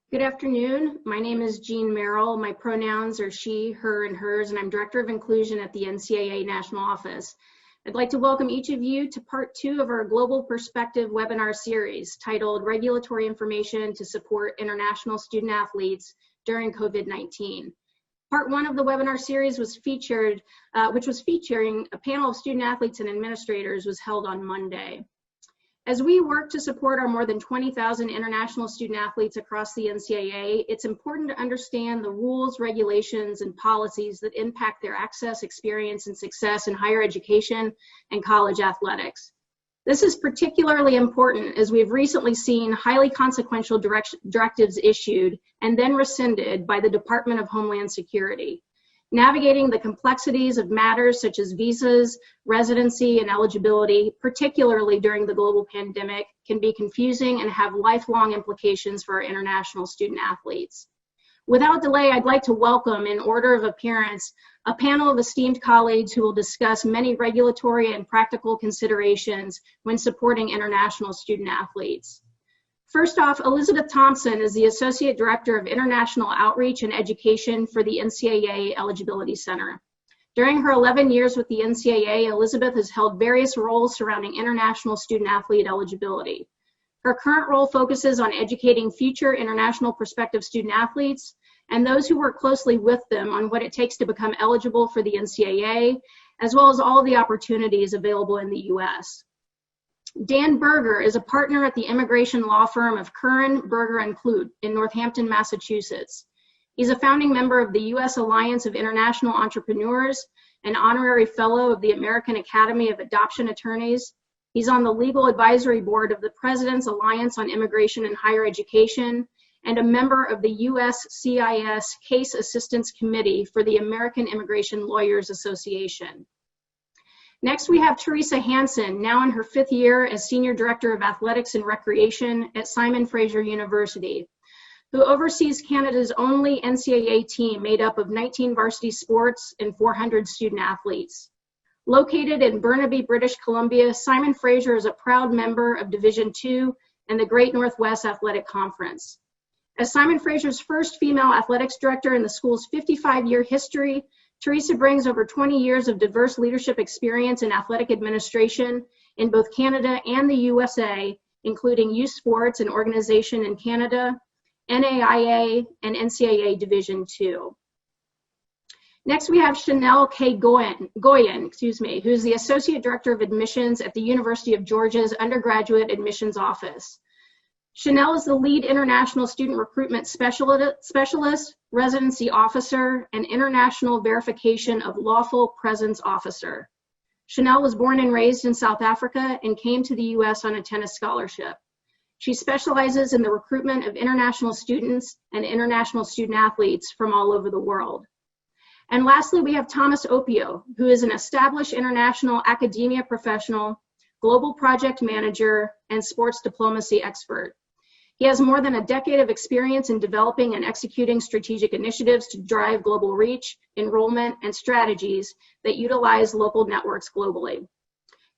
Good afternoon. My name is Jean Merrill. My pronouns are she, her, and hers, and I'm Director of Inclusion at the NCAA National Office. I'd like to welcome each of you to part 2 of our Global Perspective webinar series titled Regulatory Information to Support International Student Athletes During COVID-19. Part 1 of the webinar series was featuring a panel of student athletes and administrators was held on Monday. As we work to support our more than 20,000 international student athletes across the NCAA, it's important to understand the rules, regulations, and policies that impact their access, experience, and success in higher education and college athletics. This is particularly important as we've recently seen highly consequential directives issued and then rescinded by the Department of Homeland Security. Navigating the complexities of matters such as visas, residency, and eligibility, particularly during the global pandemic, can be confusing and have lifelong implications for our international student athletes. Without delay, I'd like to welcome, in order of appearance, a panel of esteemed colleagues who will discuss many regulatory and practical considerations when supporting international student athletes. First off, Elizabeth Thompson is the Associate Director of International Outreach and Education for the NCAA Eligibility Center. During her 11 years with the NCAA, Elizabeth has held various roles surrounding international student athlete eligibility. Her current role focuses on educating future international prospective student athletes and those who work closely with them on what it takes to become eligible for the NCAA, as well as all the opportunities available in the U.S. Dan Berger is a partner at the immigration law firm of Curran, Berger & Clute in Northampton, Massachusetts. He's a founding member of the U.S. Alliance of International Entrepreneurs, an honorary fellow of the American Academy of Adoption Attorneys. He's on the legal advisory board of the President's Alliance on Immigration and Higher Education, and a member of the USCIS Case Assistance Committee for the American Immigration Lawyers Association. Next, we have Teresa Hansen, now in her 5th year as Senior Director of Athletics and Recreation at Simon Fraser University, who oversees Canada's only NCAA team made up of 19 varsity sports and 400 student athletes. Located in Burnaby, British Columbia, Simon Fraser is a proud member of Division II and the Great Northwest Athletic Conference. As Simon Fraser's first female athletics director in the school's 55-year history, Teresa brings over 20 years of diverse leadership experience in athletic administration in both Canada and the USA, including youth sports and organization in Canada, NAIA, and NCAA Division II. Next, we have Chanel K. Goyen, who is the Associate Director of Admissions at the University of Georgia's Undergraduate Admissions Office. Chanel is the lead international student recruitment specialist, residency officer, and international verification of lawful presence officer. Chanel was born and raised in South Africa and came to the US on a tennis scholarship. She specializes in the recruitment of international students and international student athletes from all over the world. And lastly, we have Thomas Opio, who is an established international academia professional, global project manager, and sports diplomacy expert. He has more than a decade of experience in developing and executing strategic initiatives to drive global reach, enrollment, and strategies that utilize local networks globally.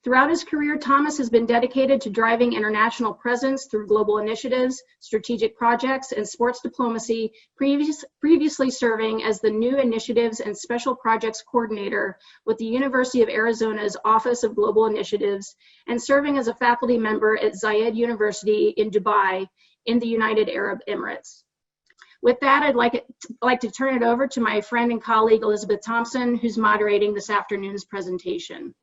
Throughout his career, Thomas has been dedicated to driving international presence through global initiatives, strategic projects, and sports diplomacy, previously serving as the New Initiatives and Special Projects Coordinator with the University of Arizona's Office of Global Initiatives, and serving as a faculty member at Zayed University in Dubai in the United Arab Emirates. With that, I'd like to turn it over to my friend and colleague, Elizabeth Thompson, who's moderating this afternoon's presentation.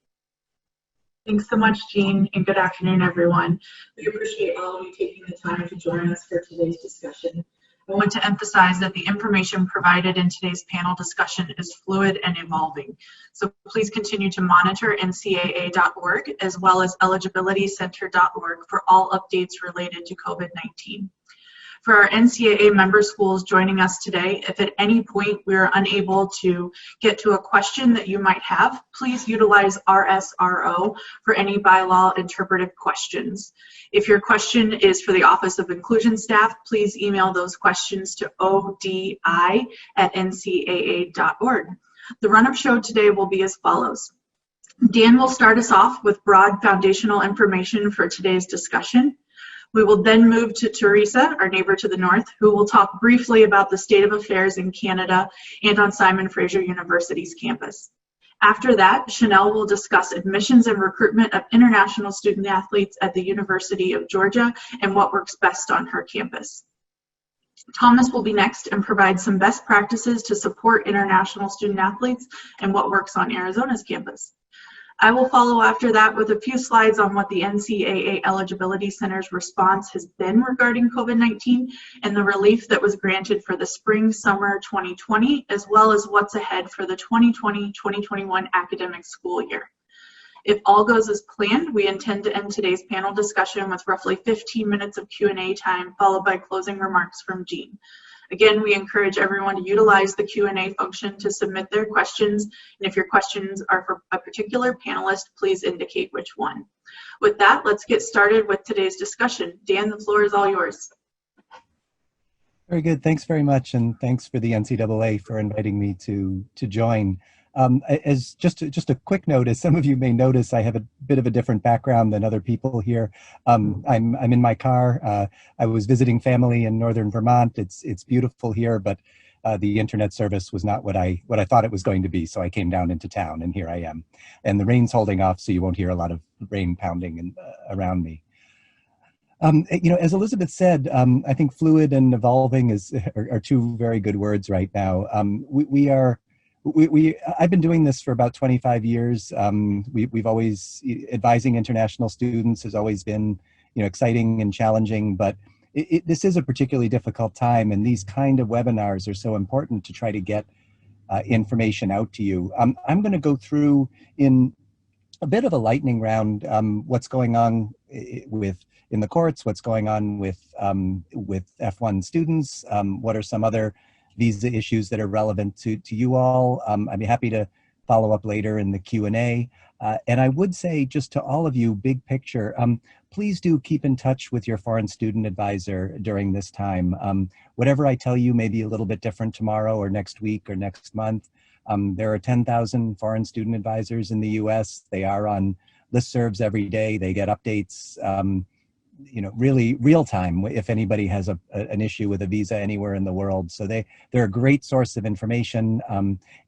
Thanks so much, Jean, and good afternoon, everyone. We appreciate all of you taking the time to join us for today's discussion. I want to emphasize that the information provided in today's panel discussion is fluid and evolving. So please continue to monitor ncaa.org as well as eligibilitycenter.org for all updates related to COVID-19. For our NCAA member schools joining us today, if at any point we are unable to get to a question that you might have, please utilize RSRO for any bylaw interpretive questions. If your question is for the Office of Inclusion staff, please email those questions to odi@ncaa.org. The run-up show today will be as follows. Dan will start us off with broad foundational information for today's discussion. We will then move to Teresa, our neighbor to the north, who will talk briefly about the state of affairs in Canada and on Simon Fraser University's campus. After that, Chanel will discuss admissions and recruitment of international student athletes at the University of Georgia and what works best on her campus. Thomas will be next and provide some best practices to support international student athletes and what works on Arizona's campus. I will follow after that with a few slides on what the NCAA Eligibility Center's response has been regarding COVID-19 and the relief that was granted for the spring-summer 2020, as well as what's ahead for the 2020-2021 academic school year. If all goes as planned, we intend to end today's panel discussion with roughly 15 minutes of Q&A time, followed by closing remarks from Jean. Again, we encourage everyone to utilize the Q&A function to submit their questions, and if your questions are for a particular panelist, please indicate which one. With that, let's get started with today's discussion. Dan, the floor is all yours. Very good. Thanks very much, and thanks for the NCAA for inviting me to join. As just a quick note, as some of you may notice, I have a bit of a different background than other people here. I'm in my car. I was visiting family in northern Vermont. It's beautiful here, but the internet service was not what I thought it was going to be. So I came down into town, and here I am. And the rain's holding off, so you won't hear a lot of rain pounding around me. As Elizabeth said, I think fluid and evolving are two very good words right now. I've been doing this for about 25 years. We've always, advising international students has always been, exciting and challenging, but this is a particularly difficult time, and these kind of webinars are so important to try to get information out to you. I'm going to go through in a bit of a lightning round what's going on in the courts, what's going on with F1 students, what are some other visa issues that are relevant to you all. I'd be happy to follow up later in the Q&A. And I would say just to all of you, big picture, please do keep in touch with your foreign student advisor during this time. Whatever I tell you may be a little bit different tomorrow or next week or next month. There are 10,000 foreign student advisors in the US. They are on listservs every day. They get updates really real time if anybody has an issue with a visa anywhere in the world. So they're a great source of information.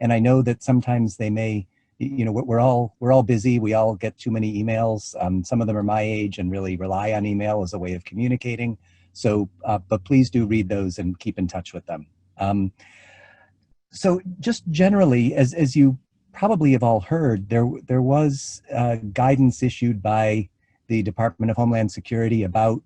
And I know that sometimes they may, we're all busy. We all get too many emails. Some of them are my age and really rely on email as a way of communicating. So, but please do read those and keep in touch with them. So just generally, as you probably have all heard, there was guidance issued by the Department of Homeland Security about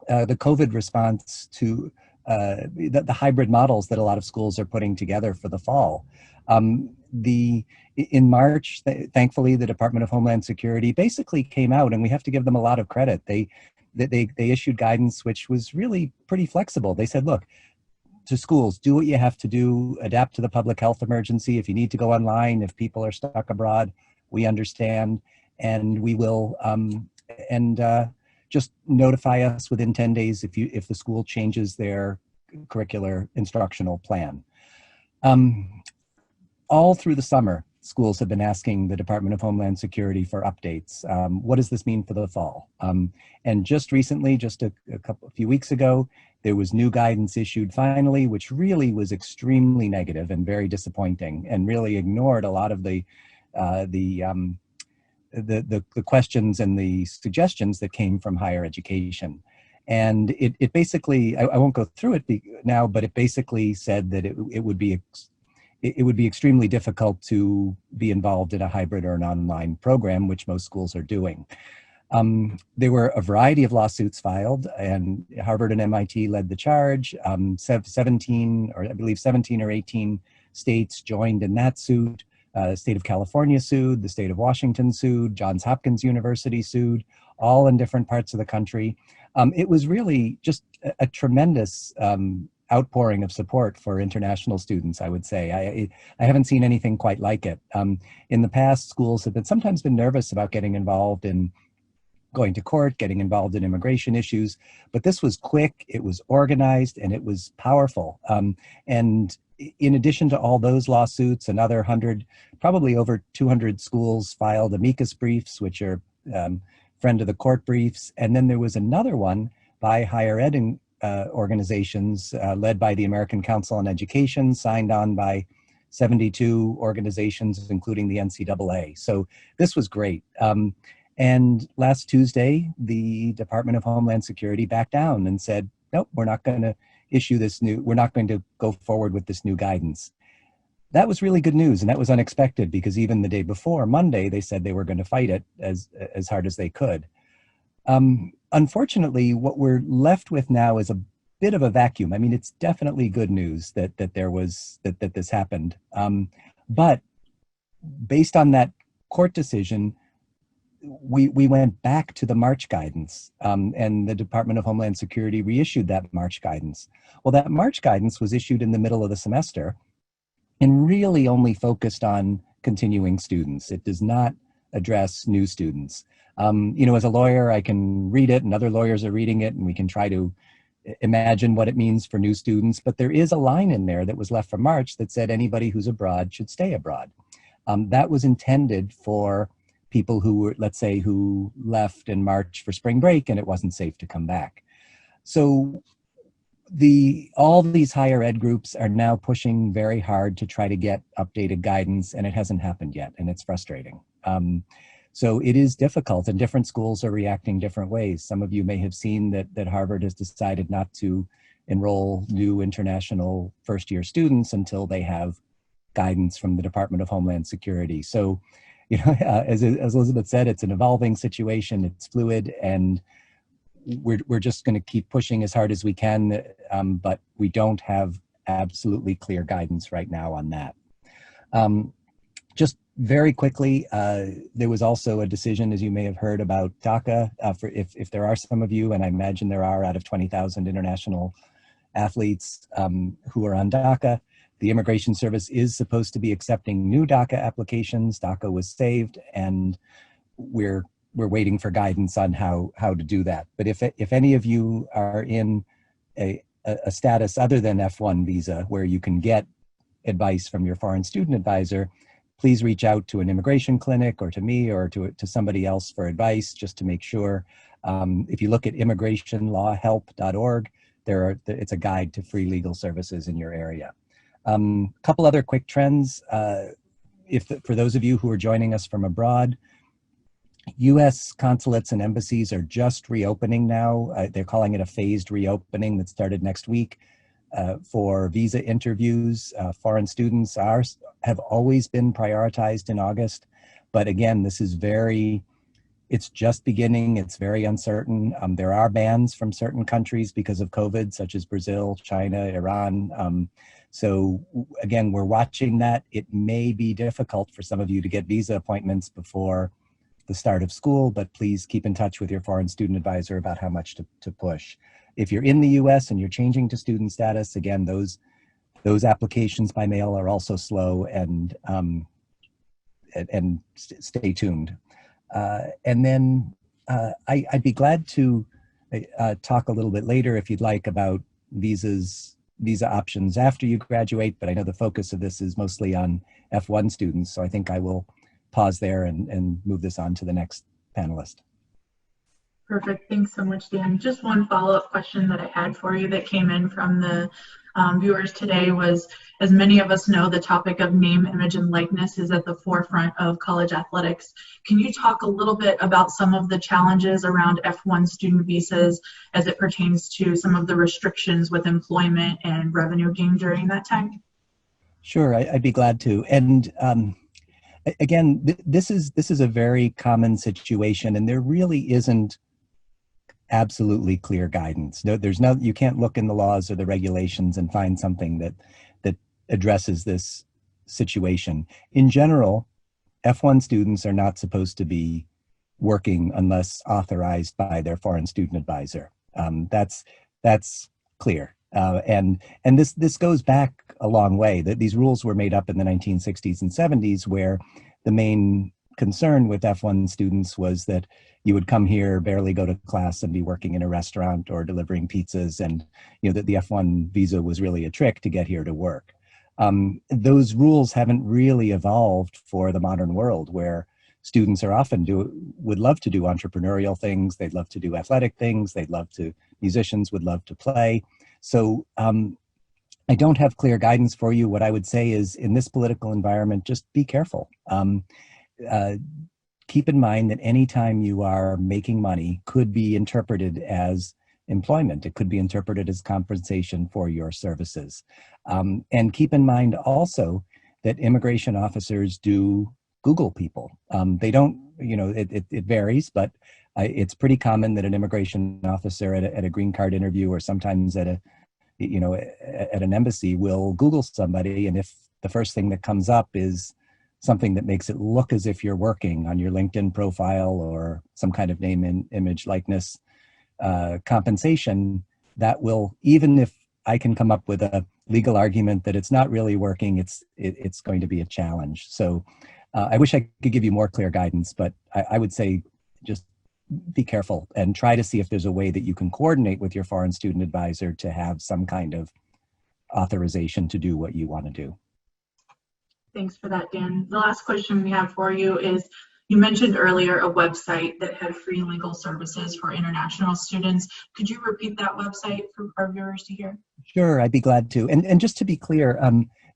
the COVID response to the hybrid models that a lot of schools are putting together for the fall. In March, thankfully, the Department of Homeland Security basically came out, and we have to give them a lot of credit. They issued guidance which was really pretty flexible. They said, look, to schools, do what you have to do, adapt to the public health emergency. If you need to go online, if people are stuck abroad, we understand, and we will just notify us within 10 days if the school changes their curricular instructional plan. All through the summer, schools have been asking the Department of Homeland Security for updates. What does this mean for the fall? And just recently, just a few weeks ago, there was new guidance issued finally, which really was extremely negative and very disappointing, and really ignored a lot of the questions and the suggestions that came from higher education. And it basically, I won't go through it now, but it basically said that it would be extremely difficult to be involved in a hybrid or an online program, which most schools are doing. There were a variety of lawsuits filed, and Harvard and MIT led the charge. 17 or 18 states joined in that suit. The state of California sued, the state of Washington sued, Johns Hopkins University sued, all in different parts of the country. It was really just a tremendous outpouring of support for international students, I would say. I haven't seen anything quite like it. In the past, schools have sometimes been nervous about getting involved in going to court, getting involved in immigration issues, but this was quick, it was organized, and it was powerful. And in addition to all those lawsuits, another 100, probably over 200 schools filed amicus briefs, which are friend of the court briefs. And then there was another one by higher ed organizations led by the American Council on Education, signed on by 72 organizations, including the NCAA. So this was great. And last Tuesday, the Department of Homeland Security backed down and said, nope, we're not going to we're not going to go forward with this new guidance. That was really good news, and that was unexpected because even the day before, Monday, they said they were going to fight it as hard as they could. Unfortunately, what we're left with now is a bit of a vacuum. I mean, it's definitely good news that this happened. But based on that court decision, we went back to the March guidance, and the Department of Homeland Security reissued that March guidance. Well, that March guidance was issued in the middle of the semester and really only focused on continuing students. It does not address new students. As a lawyer, I can read it and other lawyers are reading it and we can try to imagine what it means for new students, but there is a line in there that was left from March that said anybody who's abroad should stay abroad. That was intended for people who were, let's say, who left in March for spring break and it wasn't safe to come back. So all these higher ed groups are now pushing very hard to try to get updated guidance, and it hasn't happened yet, and it's frustrating. So it is difficult, and different schools are reacting different ways. Some of you may have seen that Harvard has decided not to enroll new international first-year students until they have guidance from the Department of Homeland Security. So, as Elizabeth said, it's an evolving situation, it's fluid, and we're just going to keep pushing as hard as we can, but we don't have absolutely clear guidance right now on that. Just very quickly, there was also a decision, as you may have heard, about DACA. If there are some of you, and I imagine there are out of 20,000 international athletes who are on DACA, the Immigration Service is supposed to be accepting new DACA applications. DACA was saved, and we're waiting for guidance on how to do that. But if any of you are in a status other than F1 visa, where you can get advice from your foreign student advisor, please reach out to an immigration clinic or to me or to somebody else for advice, just to make sure. If you look at immigrationlawhelp.org, it's a guide to free legal services in your area. Couple other quick trends. For those of you who are joining us from abroad, U.S. consulates and embassies are just reopening now. They're calling it a phased reopening that started next week for visa interviews. Foreign students have always been prioritized in August, but again, it's just beginning. It's very uncertain. There are bans from certain countries because of COVID, such as Brazil, China, Iran. So again, we're watching that. It may be difficult for some of you to get visa appointments before the start of school, but please keep in touch with your foreign student advisor about how much to push. If you're in the US and you're changing to student status, again, those applications by mail are also slow, and stay tuned. And then I'd be glad to talk a little bit later if you'd like about visa options after you graduate, but I know the focus of this is mostly on F1 students, so I think I will pause there and move this on to the next panelist. Perfect. Thanks so much, Dan. Just one follow-up question that I had for you that came in from the viewers today was, as many of us know, the topic of name, image, and likeness is at the forefront of college athletics. Can you talk a little bit about some of the challenges around F1 student visas as it pertains to some of the restrictions with employment and revenue gain during that time? Sure, I'd be glad to. And again, this is a very common situation, and there really isn't absolutely clear guidance. You can't look in the laws or the regulations and find something that addresses this situation. In general, F1 students are not supposed to be working unless authorized by their foreign student advisor. That's clear. And this goes back a long way. That these rules were made up in the 1960s and 70s, where the main concern with F1 students was that you would come here, barely go to class, and be working in a restaurant or delivering pizzas, and that the F1 visa was really a trick to get here to work. Those rules haven't really evolved for the modern world, where students are often would love to do entrepreneurial things. They'd love to do athletic things. Musicians would love to play. So I don't have clear guidance for you. What I would say is, in this political environment, just be careful. Keep in mind that anytime you are making money could be interpreted as employment. It could be interpreted as compensation for your services. And keep in mind also that immigration officers do Google people. They don't, it varies, but it's pretty common that an immigration officer at a green card interview, or sometimes at an embassy, will Google somebody. And if the first thing that comes up is something that makes it look as if you're working on your LinkedIn profile, or some kind of name and image likeness compensation, that will, even if I can come up with a legal argument that it's not really working, it's going to be a challenge. So I wish I could give you more clear guidance, but I would say just be careful and try to see if there's a way that you can coordinate with your foreign student advisor to have some kind of authorization to do what you want to do. Thanks for that, Dan. The last question we have for you is, you mentioned earlier a website that had free legal services for international students. Could you repeat that website for our viewers to hear? Sure, I'd be glad to. And just to be clear,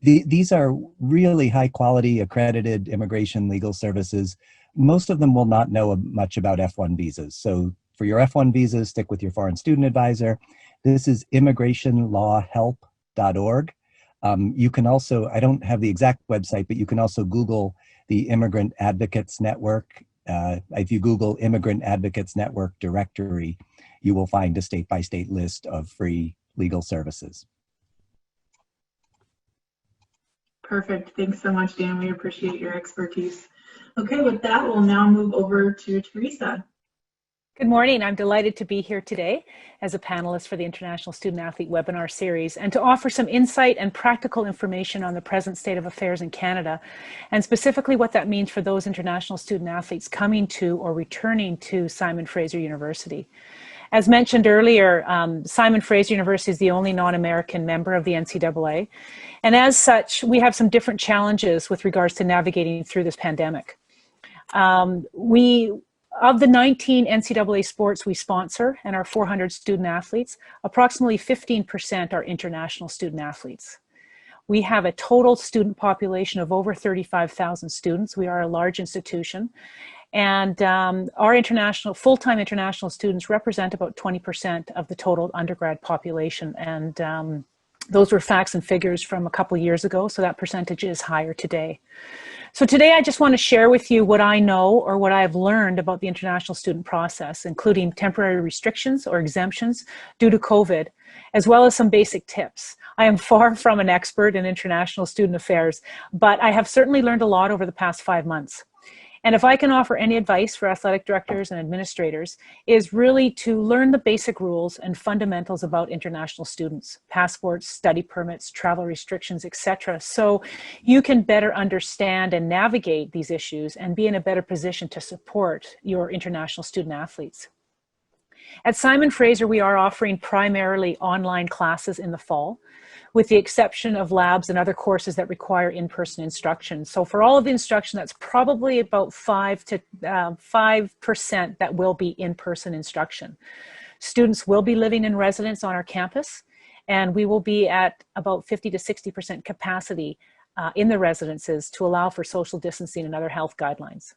these are really high quality accredited immigration legal services. Most of them will not know much about F1 visas. So for your F1 visas, stick with your foreign student advisor. This is immigrationlawhelp.org. You can also, I don't have the exact website, but you can also Google the Immigrant Advocates Network. If you Google Immigrant Advocates Network directory, you will find a state-by-state list of free legal services. Perfect. Thanks so much, Dan. We appreciate your expertise. Okay, with that, we'll now move over to Teresa. Good morning. I'm delighted to be here today as a panelist for the International Student Athlete webinar series, and to offer some insight and practical information on the present state of affairs in Canada, and specifically what that means for those international student athletes coming to or returning to Simon Fraser University. As mentioned earlier, Simon Fraser University is the only non-American member of the NCAA, and as such, we have some different challenges with regards to navigating through this pandemic. Of the 19 NCAA sports we sponsor and our 400 student athletes, approximately 15% are international student athletes. We have a total student population of over 35,000 students. We are a large institution, and our full-time international students represent about 20% of the total undergrad population. And those were facts and figures from a couple years ago, so that percentage is higher today. So today I just want to share with you what I know or what I've learned about the international student process, including temporary restrictions or exemptions due to COVID, as well as some basic tips. I am far from an expert in international student affairs, but I have certainly learned a lot over the past 5 months. And if I can offer any advice for athletic directors and administrators, is really to learn the basic rules and fundamentals about international students, passports, study permits, travel restrictions, etc., so you can better understand and navigate these issues and be in a better position to support your international student athletes. At Simon Fraser, we are offering primarily online classes in the fall, with the exception of labs and other courses that require in-person instruction. So for all of the instruction, that's probably about 5% that will be in-person instruction. Students will be living in residence on our campus, and we will be at about 50 to 60% capacity in the residences to allow for social distancing and other health guidelines.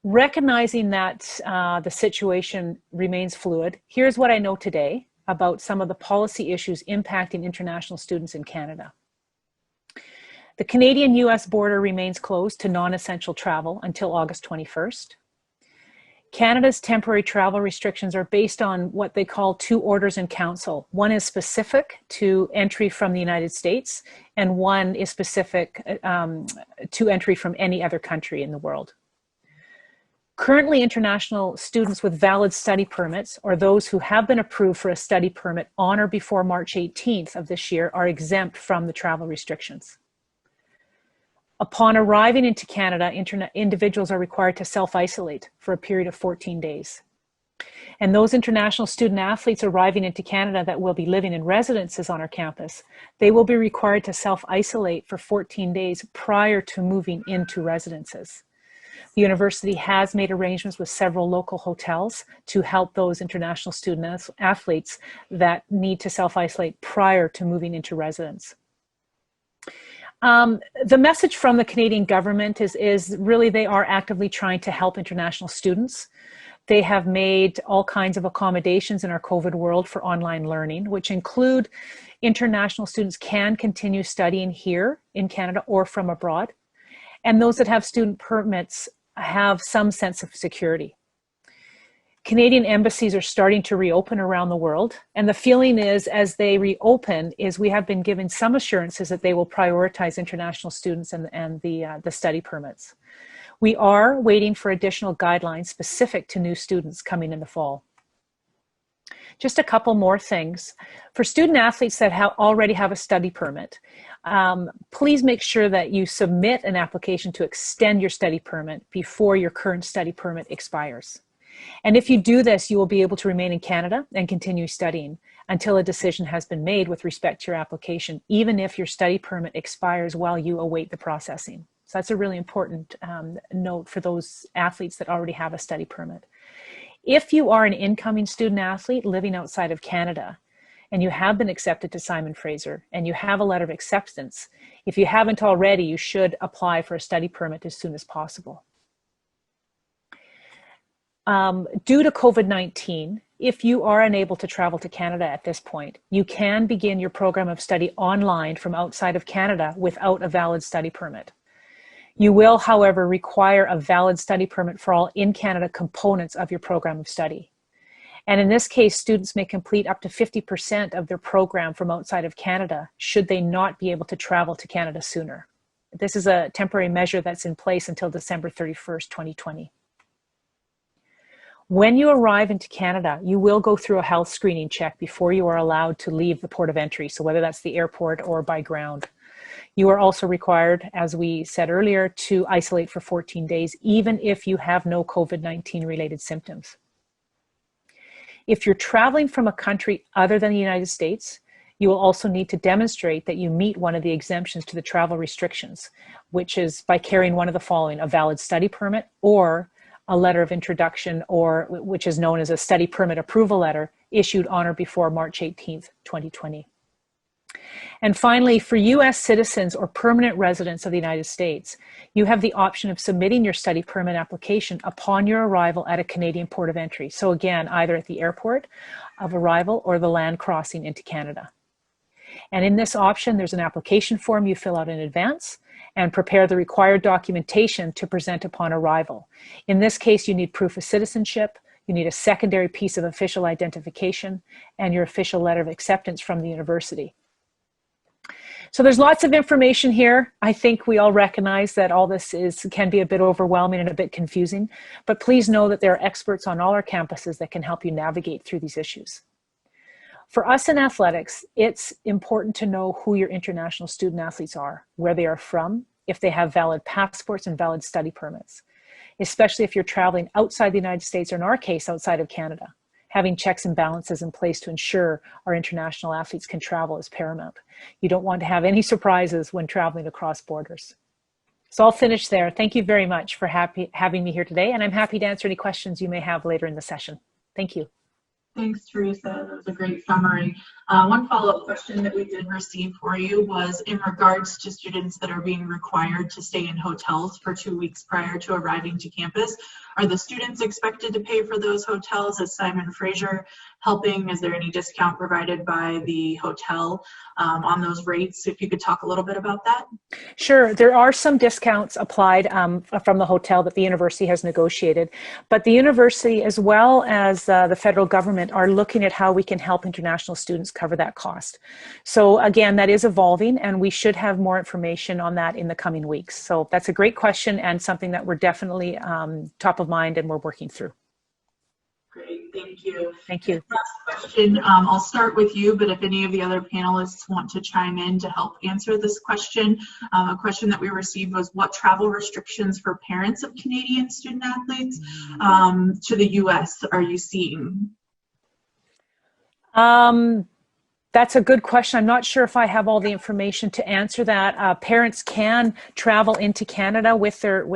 Recognizing that the situation remains fluid, here's what I know today about some of the policy issues impacting international students in Canada. The Canadian-US border remains closed to non-essential travel until August 21st. Canada's temporary travel restrictions are based on what they call 2 orders in council. One is specific to entry from the United States, and one is specific to entry from any other country in the world. Currently, international students with valid study permits, or those who have been approved for a study permit on or before March 18th of this year, are exempt from the travel restrictions. Upon arriving into Canada, individuals are required to self-isolate for a period of 14 days. And those international student athletes arriving into Canada that will be living in residences on our campus, they will be required to self-isolate for 14 days prior to moving into residences. The university has made arrangements with several local hotels to help those international student athletes that need to self-isolate prior to moving into residence. The message from the Canadian government is really they are actively trying to help international students. They have made all kinds of accommodations in our COVID world for online learning, which include international students can continue studying here in Canada or from abroad. And those that have student permits have some sense of security. Canadian embassies are starting to reopen around the world. And the feeling is, as they reopen, is we have been given some assurances that they will prioritize international students and the study permits. We are waiting for additional guidelines specific to new students coming in the fall. Just a couple more things. For student athletes that already have a study permit, please make sure that you submit an application to extend your study permit before your current study permit expires. And if you do this, you will be able to remain in Canada and continue studying until a decision has been made with respect to your application, even if your study permit expires while you await the processing. So that's a really important note for those athletes that already have a study permit. If you are an incoming student athlete living outside of Canada and you have been accepted to Simon Fraser and you have a letter of acceptance, if you haven't already, you should apply for a study permit as soon as possible. Due to COVID-19, if you are unable to travel to Canada at this point, you can begin your program of study online from outside of Canada without a valid study permit. You will, however, require a valid study permit for all in-Canada components of your program of study. And in this case, students may complete up to 50% of their program from outside of Canada should they not be able to travel to Canada sooner. This is a temporary measure that's in place until December 31st, 2020. When you arrive into Canada, you will go through a health screening check before you are allowed to leave the port of entry, so whether that's the airport or by ground. You are also required, as we said earlier, to isolate for 14 days, even if you have no COVID-19 related symptoms. If you're traveling from a country other than the United States, you will also need to demonstrate that you meet one of the exemptions to the travel restrictions, which is by carrying one of the following: a valid study permit or a letter of introduction, or which is known as a study permit approval letter, issued on or before March 18th, 2020. And finally, for US citizens or permanent residents of the United States, you have the option of submitting your study permit application upon your arrival at a Canadian port of entry. So again, either at the airport of arrival or the land crossing into Canada. And in this option, there's an application form you fill out in advance and prepare the required documentation to present upon arrival. In this case, you need proof of citizenship, you need a secondary piece of official identification, and your official letter of acceptance from the university. So there's lots of information here. I think we all recognize that all this can be a bit overwhelming and a bit confusing, but please know that there are experts on all our campuses that can help you navigate through these issues. For us in athletics, it's important to know who your international student athletes are, where they are from, if they have valid passports and valid study permits, especially if you're traveling outside the United States, or in our case, outside of Canada. Having checks and balances in place to ensure our international athletes can travel is paramount. You don't want to have any surprises when traveling across borders. So I'll finish there. Thank you very much for having me here today, and I'm happy to answer any questions you may have later in the session. Thank you. Thanks, Teresa. That was a great summary. One follow-up question that we did receive for you was in regards to students that are being required to stay in hotels for 2 weeks prior to arriving to campus. Are the students expected to pay for those hotels? Is Simon Fraser helping? Is there any discount provided by the hotel on those rates? If you could talk a little bit about that. Sure. There are some discounts applied from the hotel that the university has negotiated, but the university as well as the federal government are looking at how we can help international students cover that cost. So again, that is evolving, and we should have more information on that in the coming weeks. So that's a great question and something that we're definitely top of mind and we're working through. Great, thank you. Thank you. Last question, I'll start with you, but if any of the other panelists want to chime in to help answer this question, a question that we received was, what travel restrictions for parents of Canadian student athletes to the US are you seeing? That's a good question. I'm not sure if I have all the information to answer that. Parents can travel into Canada with their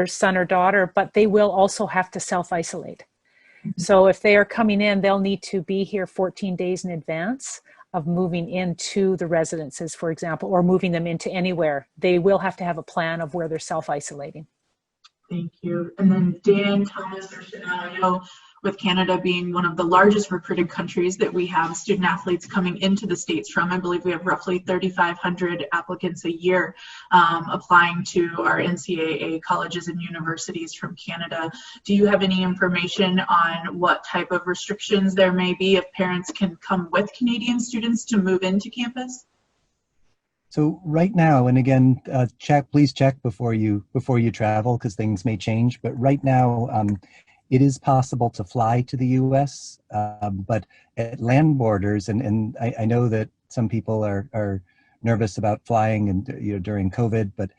son or daughter, but they will also have to self-isolate. So if they are coming in, they'll need to be here 14 days in advance of moving into the residences, for example, or moving them into anywhere. They will have to have a plan of where they're self-isolating. Thank you. And then Dan, Thomas, or Chanel, I know with Canada being one of the largest recruited countries that we have student athletes coming into the States from, I believe we have roughly 3,500 applicants a year applying to our NCAA colleges and universities from Canada. Do you have any information on what type of restrictions there may be if parents can come with Canadian students to move into campus? So right now, and again, please check before you travel because things may change. But right now, it is possible to fly to the U.S., but at land borders, and I know that some people are nervous about flying and during COVID, but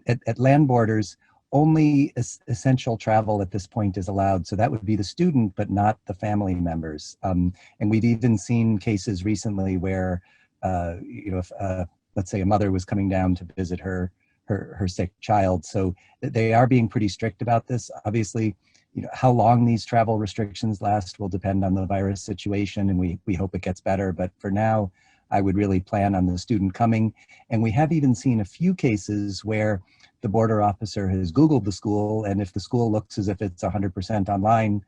at land borders, only essential travel at this point is allowed. So that would be the student, but not the family members. And we've even seen cases recently where, if let's say a mother was coming down to visit her sick child. So they are being pretty strict about this. Obviously, how long these travel restrictions last will depend on the virus situation, and we hope it gets better. But for now, I would really plan on the student coming. And we have even seen a few cases where the border officer has Googled the school, and if the school looks as if it's 100% online,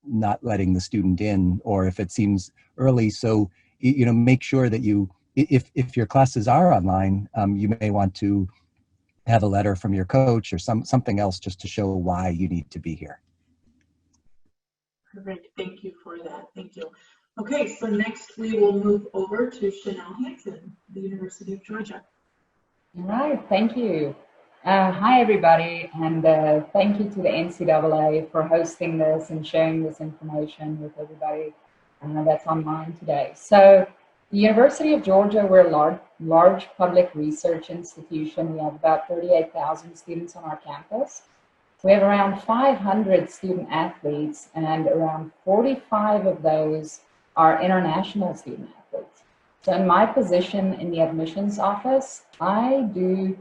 not letting the student in, or if it seems early. So, make sure that if your classes are online, you may want to have a letter from your coach or something else just to show why you need to be here. Perfect. Thank you for that. Thank you. Okay, so next we will move over to Chanel Hansen, the University of Georgia. All right, thank you. Hi, everybody, and thank you to the NCAA for hosting this and sharing this information with everybody that's online today. So, the University of Georgia, we're a large public research institution. We have about 38,000 students on our campus. We have around 500 student athletes, and around 45 of those are international student athletes. So in my position in the admissions office, I do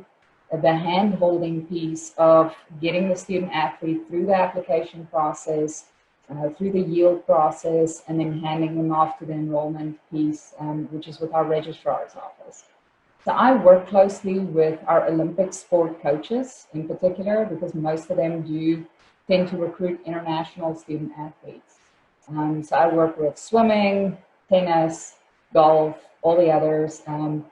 the hand-holding piece of getting the student athlete through the application process, through the yield process, and then handing them off to the enrollment piece, which is with our registrar's office. So I work closely with our Olympic sport coaches in particular, because most of them do tend to recruit international student athletes. So I work with swimming, tennis, golf, all the others. And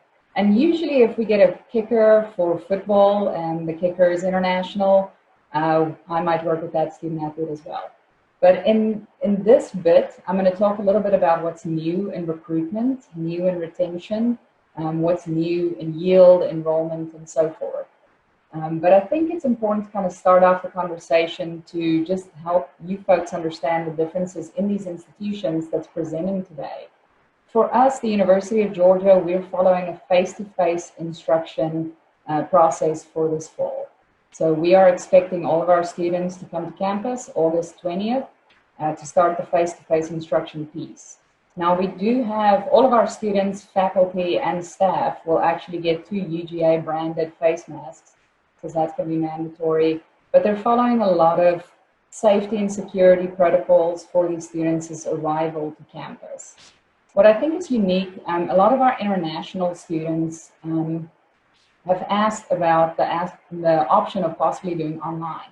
usually if we get a kicker for football and the kicker is international, I might work with that student athlete as well. But in this bit, I'm going to talk a little bit about what's new in recruitment, new in retention, what's new in yield, enrollment, and so forth. But I think it's important to kind of start off the conversation to just help you folks understand the differences in these institutions that's presenting today. For us, the University of Georgia, we're following a face-to-face instruction process for this fall. So we are expecting all of our students to come to campus August 20th to start the face-to-face instruction piece. Now we do have all of our students, faculty, and staff will actually get 2 UGA branded face masks, because that's going to be mandatory. But they're following a lot of safety and security protocols for these students' arrival to campus. What I think is unique, a lot of our international students have asked about the option of possibly doing online.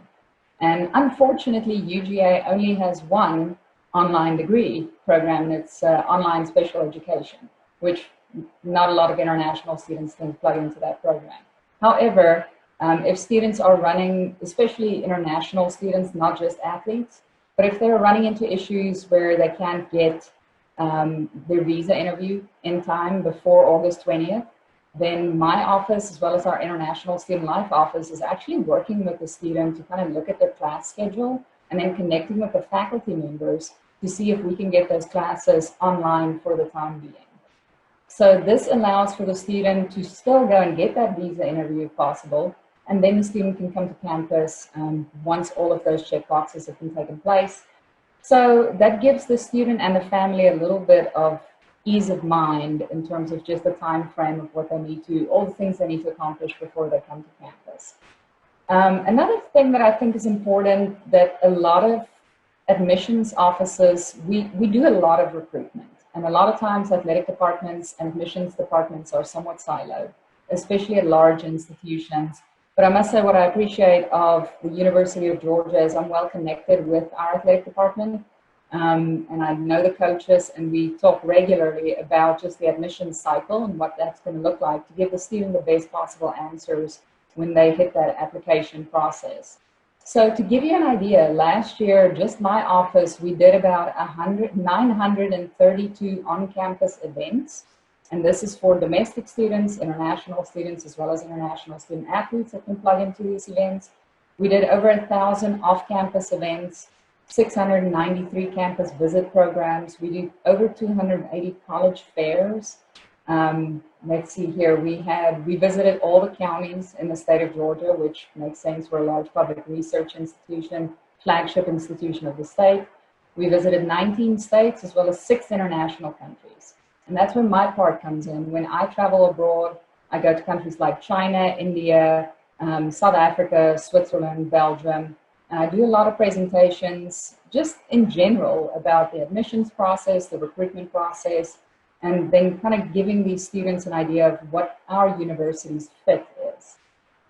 And unfortunately, UGA only has one online degree program, and it's online special education, which not a lot of international students can plug into that program. However, if students are running, especially international students, not just athletes, but if they're running into issues where they can't get their visa interview in time before August 20th, then my office, as well as our International Student Life office, is actually working with the student to kind of look at their class schedule and then connecting with the faculty members to see if we can get those classes online for the time being. So this allows for the student to still go and get that visa interview if possible, and then the student can come to campus once all of those check boxes have been taken place. So that gives the student and the family a little bit of ease of mind in terms of just the time frame of what they need to, all the things they need to accomplish before they come to campus. Another thing that I think is important, that a lot of admissions offices, we do a lot of recruitment, and a lot of times athletic departments and admissions departments are somewhat siloed, especially at large institutions. But I must say, what I appreciate of the University of Georgia is I'm well connected with our athletic department, and I know the coaches, and we talk regularly about just the admissions cycle and what that's going to look like to give the student the best possible answers when they hit that application process. So to give you an idea, last year, just my office, we did about 932 on-campus events. And this is for domestic students, international students, as well as international student athletes that can plug into these events. We did over 1,000 off-campus events, 693 campus visit programs. We did over 280 college fairs. Let's see here, we visited all the counties in the state of Georgia, which makes sense. We're a large public research institution, flagship institution of the state. We visited 19 states as well as 6 international countries. And that's where my part comes in. When I travel abroad, I go to countries like China, India, South Africa, Switzerland, Belgium, and I do a lot of presentations just in general about the admissions process, the recruitment process, and then kind of giving these students an idea of what our university's fit is.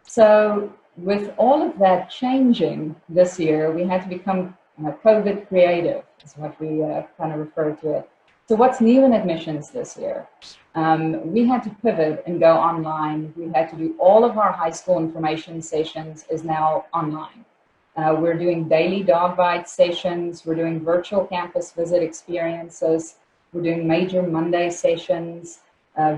So with all of that changing this year, we had to become COVID creative, is what we kind of refer to it. So what's new in admissions this year? We had to pivot and go online. We had to do all of our high school information sessions is now online. We're doing daily dog bite sessions. We're doing virtual campus visit experiences. We're doing major Monday sessions,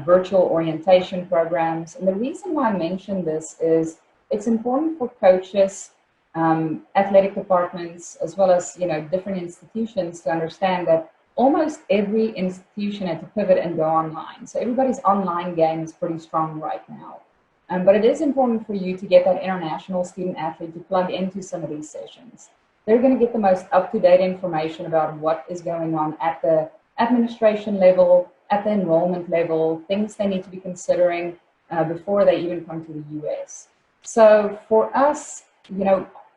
virtual orientation programs. And the reason why I mention this is it's important for coaches, athletic departments, as well as different institutions to understand that almost every institution had to pivot and go online. So everybody's online game is pretty strong right now. But it is important for you to get that international student athlete to plug into some of these sessions. They're going to get the most up-to-date information about what is going on at the administration level, at the enrollment level, things they need to be considering before they even come to the US. So for us,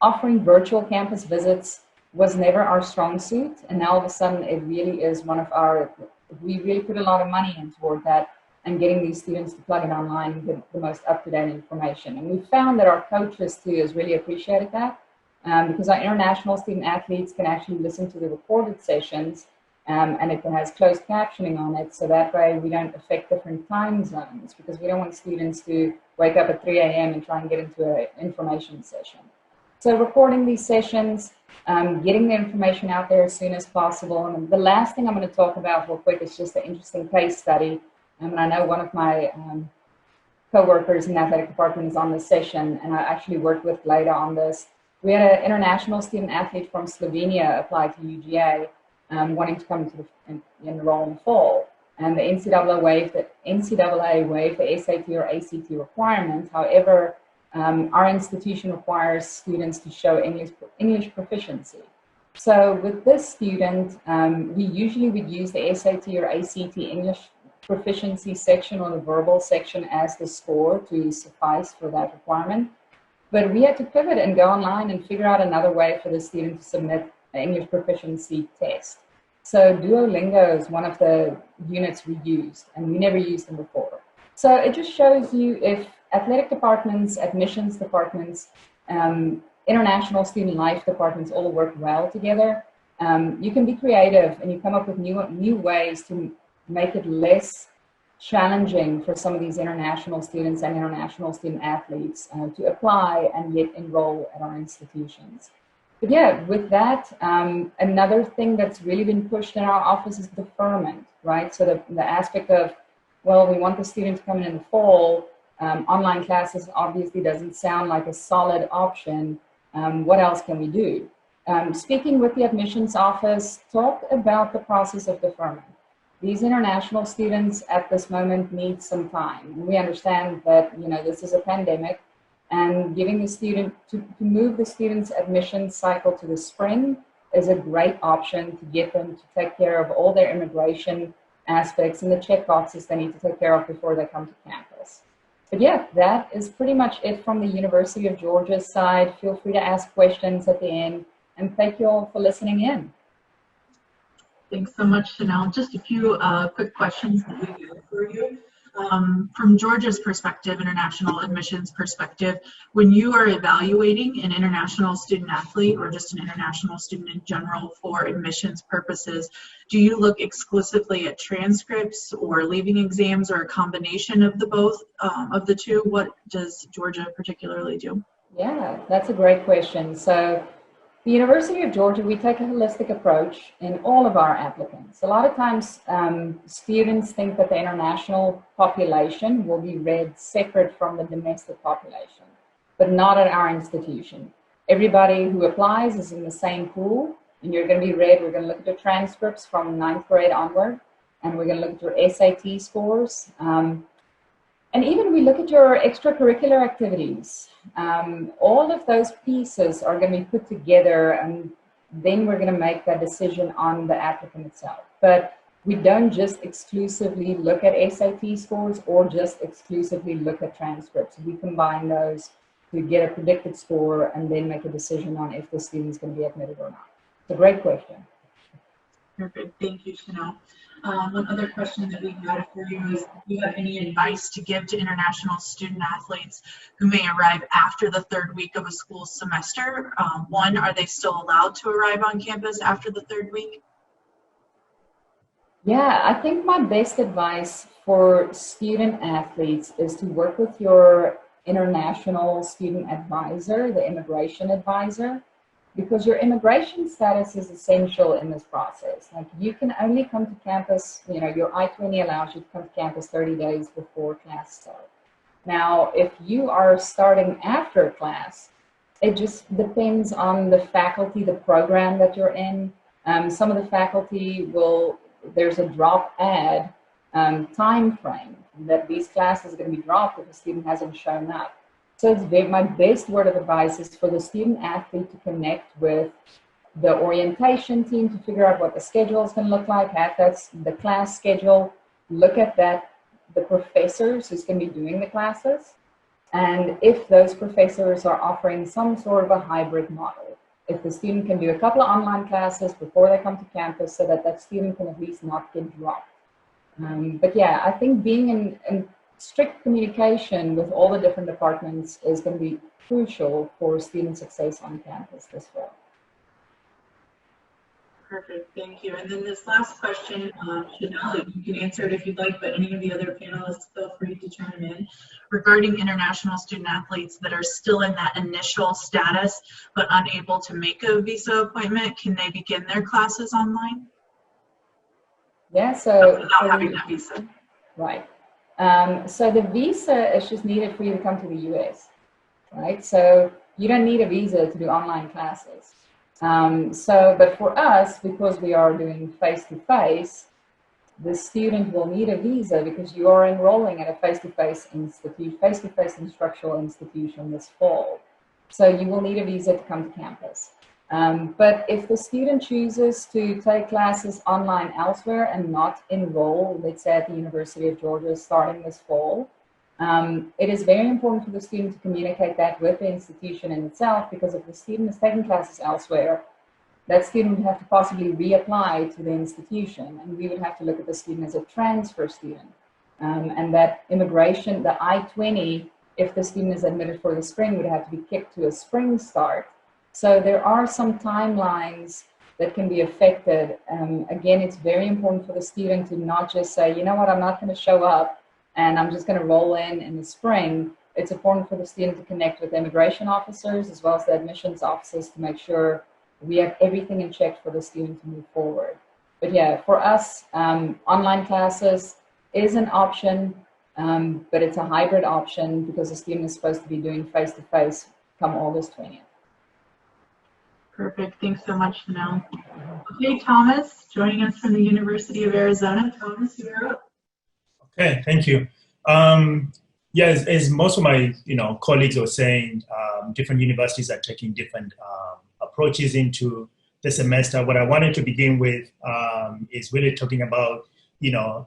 offering virtual campus visits was never our strong suit, and now all of a sudden it really is one of our, we really put a lot of money in toward that and getting these students to plug in online and get the most up-to-date information. And we found that our coaches too has really appreciated that because our international student athletes can actually listen to the recorded sessions and it has closed captioning on it, so that way we don't affect different time zones, because we don't want students to wake up at 3 a.m. and try and get into an information session. So recording these sessions, getting the information out there as soon as possible. And the last thing I'm going to talk about real quick is just an interesting case study. And I know one of my co-workers in the athletic department is on this session, and I actually worked with later on this. We had an international student athlete from Slovenia apply to UGA, wanting to come to enroll in the fall. And the NCAA waived the SAT or ACT requirement. However, our institution requires students to show English proficiency. So with this student, we usually would use the SAT or ACT English proficiency section or the verbal section as the score to suffice for that requirement. But we had to pivot and go online and figure out another way for the student to submit an English proficiency test. So Duolingo is one of the units we used, and we never used them before. So it just shows you if athletic departments, admissions departments, international student life departments all work well together, you can be creative and you come up with new ways to make it less challenging for some of these international students and international student athletes to apply and yet enroll at our institutions. But yeah, with that, another thing that's really been pushed in our office is deferment, right? So the aspect of, well, we want the student to come in the fall, online classes obviously doesn't sound like a solid option. What else can we do? Speaking with the admissions office, talk about the process of deferment. These international students at this moment need some time. We understand that, this is a pandemic, and giving the student to move the student's admission cycle to the spring is a great option to get them to take care of all their immigration aspects and the check boxes they need to take care of before they come to campus. But yeah, that is pretty much it from the University of Georgia's side. Feel free to ask questions at the end, and thank you all for listening in. Thanks so much, Chanel. Just a few quick questions that we have for you. From Georgia's perspective, international admissions perspective, when you are evaluating an international student athlete or just an international student in general for admissions purposes, do you look exclusively at transcripts or leaving exams or a combination of the both of the two? What does Georgia particularly do? Yeah, that's a great question. So the University of Georgia, we take a holistic approach in all of our applicants. A lot of times students think that the international population will be read separate from the domestic population, but not at our institution. Everybody who applies is in the same pool, and you're going to be read. We're going to look at your transcripts from 9th grade onward, and we're going to look at your SAT scores. And even we look at your extracurricular activities. All of those pieces are going to be put together, and then we're going to make that decision on the applicant itself. But we don't just exclusively look at SAT scores or just exclusively look at transcripts. We combine those to get a predicted score and then make a decision on if the student is going to be admitted or not. It's a great question. Perfect. Thank you, Chanel. One other question that we had for you is, do you have any advice to give to international student athletes who may arrive after the 3rd week of a school semester? One, are they still allowed to arrive on campus after the 3rd week? Yeah, I think my best advice for student athletes is to work with your international student advisor, the immigration advisor, because your immigration status is essential in this process. Like, you can only come to campus, you know, your I-20 allows you to come to campus 30 days before class starts. Now, if you are starting after class, it just depends on the faculty, the program that you're in. Some of the faculty will, there's a drop add time frame that these classes are going to be dropped if a student hasn't shown up. So it's my best word of advice is for the student athlete to connect with the orientation team to figure out what the schedule is going to look like. That's the class schedule. Look at that, the professors who's going to be doing the classes. And if those professors are offering some sort of a hybrid model, if the student can do a couple of online classes before they come to campus so that that student can at least not get dropped. But yeah, I think being in strict communication with all the different departments is going to be crucial for student success on campus this fall. Perfect, thank you. And then this last question, Chanel, you can answer it if you'd like, but any of the other panelists, feel free to chime in. Regarding international student athletes that are still in that initial status but unable to make a visa appointment, can they begin their classes online? Yeah, so without having that visa. Right. So the visa is just needed for you to come to the US, right? So you don't need a visa to do online classes. But for us, because we are doing face-to-face, the student will need a visa because you are enrolling at a face-to-face institute, face-to-face instructional institution this fall. So you will need a visa to come to campus. But if the student chooses to take classes online elsewhere and not enroll, let's say at the University of Georgia starting this fall, it is very important for the student to communicate that with the institution in itself, because if the student is taking classes elsewhere, that student would have to possibly reapply to the institution, and we would have to look at the student as a transfer student. And that immigration, the I-20, if the student is admitted for the spring, would have to be kicked to a spring start. So there are some timelines that can be affected. Again, it's very important for the student to not just say, you know what, I'm not going to show up and I'm just going to roll in the spring. It's important for the student to connect with immigration officers as well as the admissions officers to make sure we have everything in check for the student to move forward. But yeah, for us, online classes is an option, but it's a hybrid option because the student is supposed to be doing face-to-face come August 20th. Perfect. Thanks so much, Chanel. Okay, Thomas, joining us from the University of Arizona. Thomas, you're up. Okay, thank you. Yeah, as most of my colleagues were saying, different universities are taking different approaches into the semester, what I wanted to begin with is really talking about,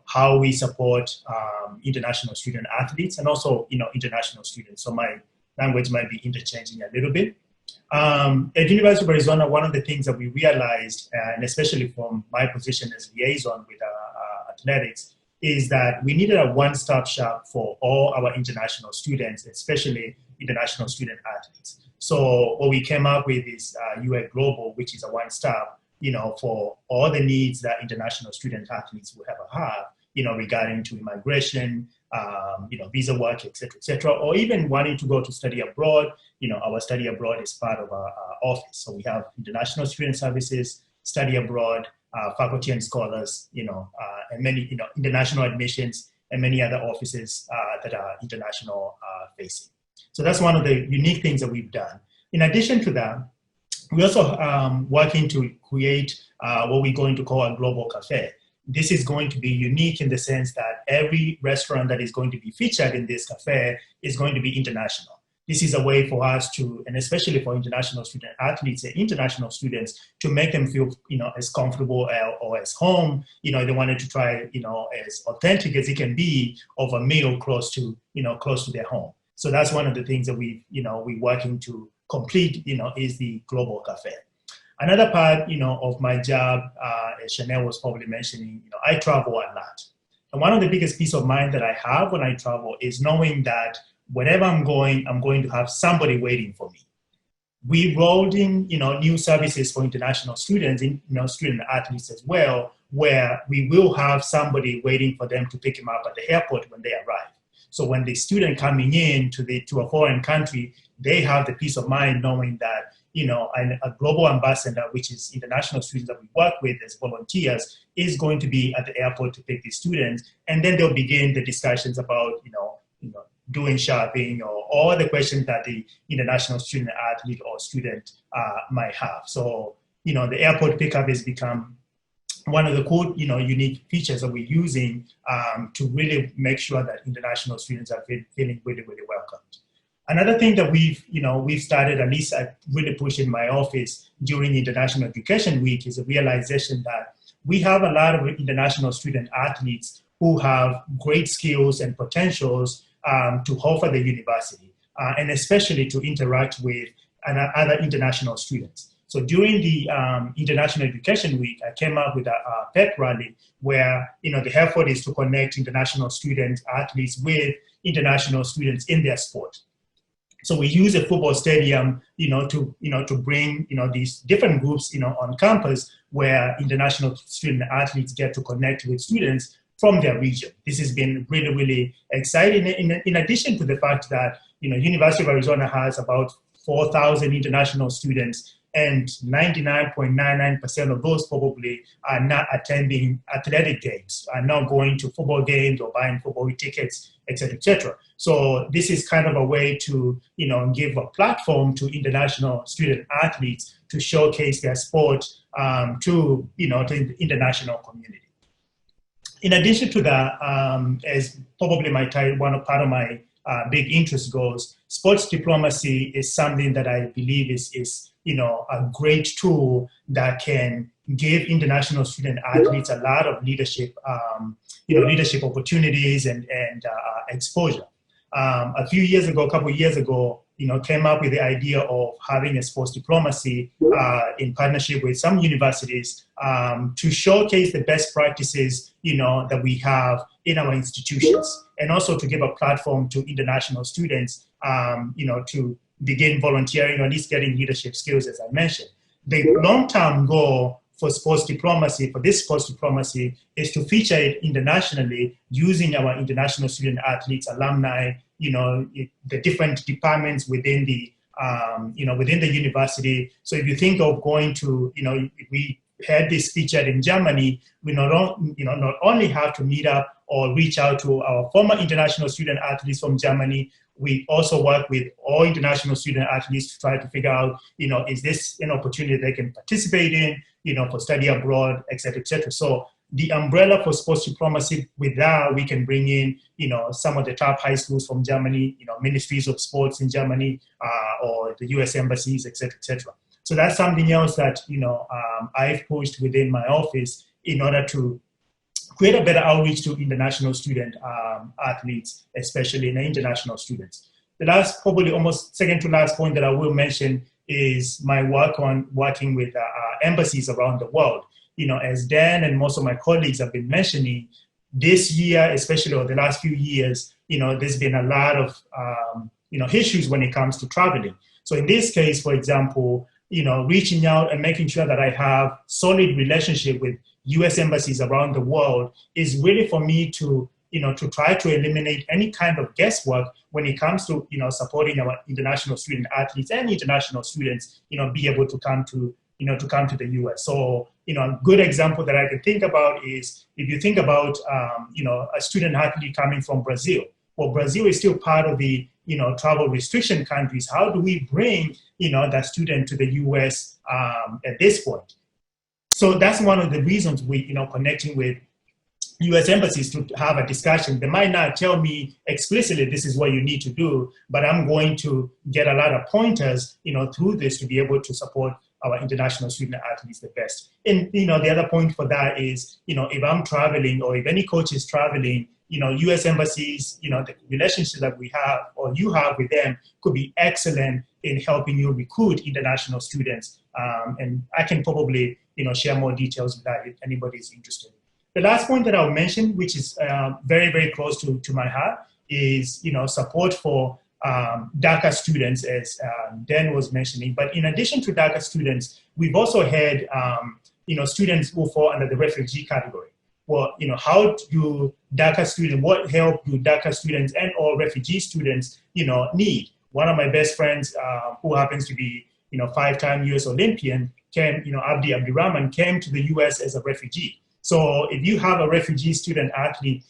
how we support international student athletes and also, international students. So my language might be interchanging a little bit. At University of Arizona, one of the things that we realized, and especially from my position as liaison with athletics, is that we needed a one-stop shop for all our international students, especially international student athletes. So what we came up with is UA Global, which is a one-stop, for all the needs that international student athletes will ever have, regarding to immigration, visa work, et cetera, or even wanting to go to study abroad. Our study abroad is part of our office. So we have international student services, study abroad, faculty and scholars, and many, international admissions and many other offices that are international facing. So that's one of the unique things that we've done. In addition to that, we're also working to create what we're going to call a global cafe. This is going to be unique in the sense that every restaurant that is going to be featured in this cafe is going to be international. This is a way for us to, and especially for international student athletes and international students, to make them feel, as comfortable or as home. They wanted to try, as authentic as it can be of a meal close to their home. So that's one of the things that we're working to complete, is the global cafe. Another part, of my job, as Chanel was probably mentioning, I travel a lot. And one of the biggest peace of mind that I have when I travel is knowing that wherever I'm going to have somebody waiting for me. We rolled in, new services for international students, student athletes as well, where we will have somebody waiting for them to pick them up at the airport when they arrive. So when the student coming in to a foreign country, they have the peace of mind knowing that, a global ambassador, which is international students that we work with as volunteers, is going to be at the airport to pick these students. And then they'll begin the discussions about, doing shopping or all the questions that the international student athlete or student might have. So, the airport pickup has become one of the cool, unique features that we're using to really make sure that international students are feeling really, really welcomed. Another thing that we've started, at least I really push in my office during International Education Week, is a realization that we have a lot of international student athletes who have great skills and potentials to offer the university, and especially to interact with other international students. So during the International Education Week, I came up with a pep rally where, the effort is to connect international student athletes with international students in their sport. So we use a football stadium, to bring, these different groups, on campus where international student athletes get to connect with students from their region. This has been really, really exciting. In addition to the fact that, University of Arizona has about 4,000 international students, and 99.99% of those probably are not attending athletic games, are not going to football games or buying football tickets, et cetera, et cetera. So this is kind of a way to, give a platform to international student athletes to showcase their sport to the international community. In addition to that, as probably part of my big interest goes, sports diplomacy is something that I believe is a great tool that can give international student athletes a lot of leadership, leadership opportunities and exposure. A couple of years ago, came up with the idea of having a sports diplomacy in partnership with some universities to showcase the best practices, that we have in our institutions, and also to give a platform to international students, to begin volunteering or at least getting leadership skills, as I mentioned. The long-term goal for sports diplomacy, is to feature it internationally using our international student athletes, alumni, the different departments within the, within the university. So if you think of going to, we had this featured in Germany, we not only have to meet up or reach out to our former international student athletes from Germany, we also work with all international student athletes to try to figure out, is this an opportunity they can participate in, for study abroad, et cetera, et cetera. So the umbrella for sports diplomacy, with that, we can bring in, some of the top high schools from Germany, ministries of sports in Germany, or the US embassies, et cetera, et cetera. So that's something else that, I've pushed within my office in order to create a better outreach to international student athletes, especially in international students. The last, probably almost second to last point that I will mention is my work on working with embassies around the world. As Dan and most of my colleagues have been mentioning, this year, especially over the last few years, there's been a lot of, issues when it comes to traveling. So in this case, for example, reaching out and making sure that I have solid relationship with U.S. embassies around the world is really for me to, to try to eliminate any kind of guesswork when it comes to, supporting our international student athletes and international students, be able to come to, to come to the U.S. So, a good example that I can think about is if you think about, a student athlete coming from Brazil. Well, Brazil is still part of the, travel restriction countries. How do we bring, that student to the U.S. At this point? So that's one of the reasons we, connecting with U.S. embassies to have a discussion. They might not tell me explicitly this is what you need to do, but I'm going to get a lot of pointers, through this to be able to support our international student athletes the best. And, the other point for that is, if I'm traveling or if any coach is traveling, U.S. embassies, the relationship that we have or you have with them could be excellent in helping you recruit international students. And I can probably, share more details with that if anybody is interested. The last point that I'll mention, which is very, very close to my heart, is, support for DACA students, as Dan was mentioning. But in addition to DACA students, we've also had, students who fall under the refugee category. Well, how do DACA students, what help do DACA students and or refugee students, need? One of my best friends, who happens to be, 5-time US Olympian, came, Abdi Abdirahman, came to the US as a refugee. So if you have a refugee student athlete,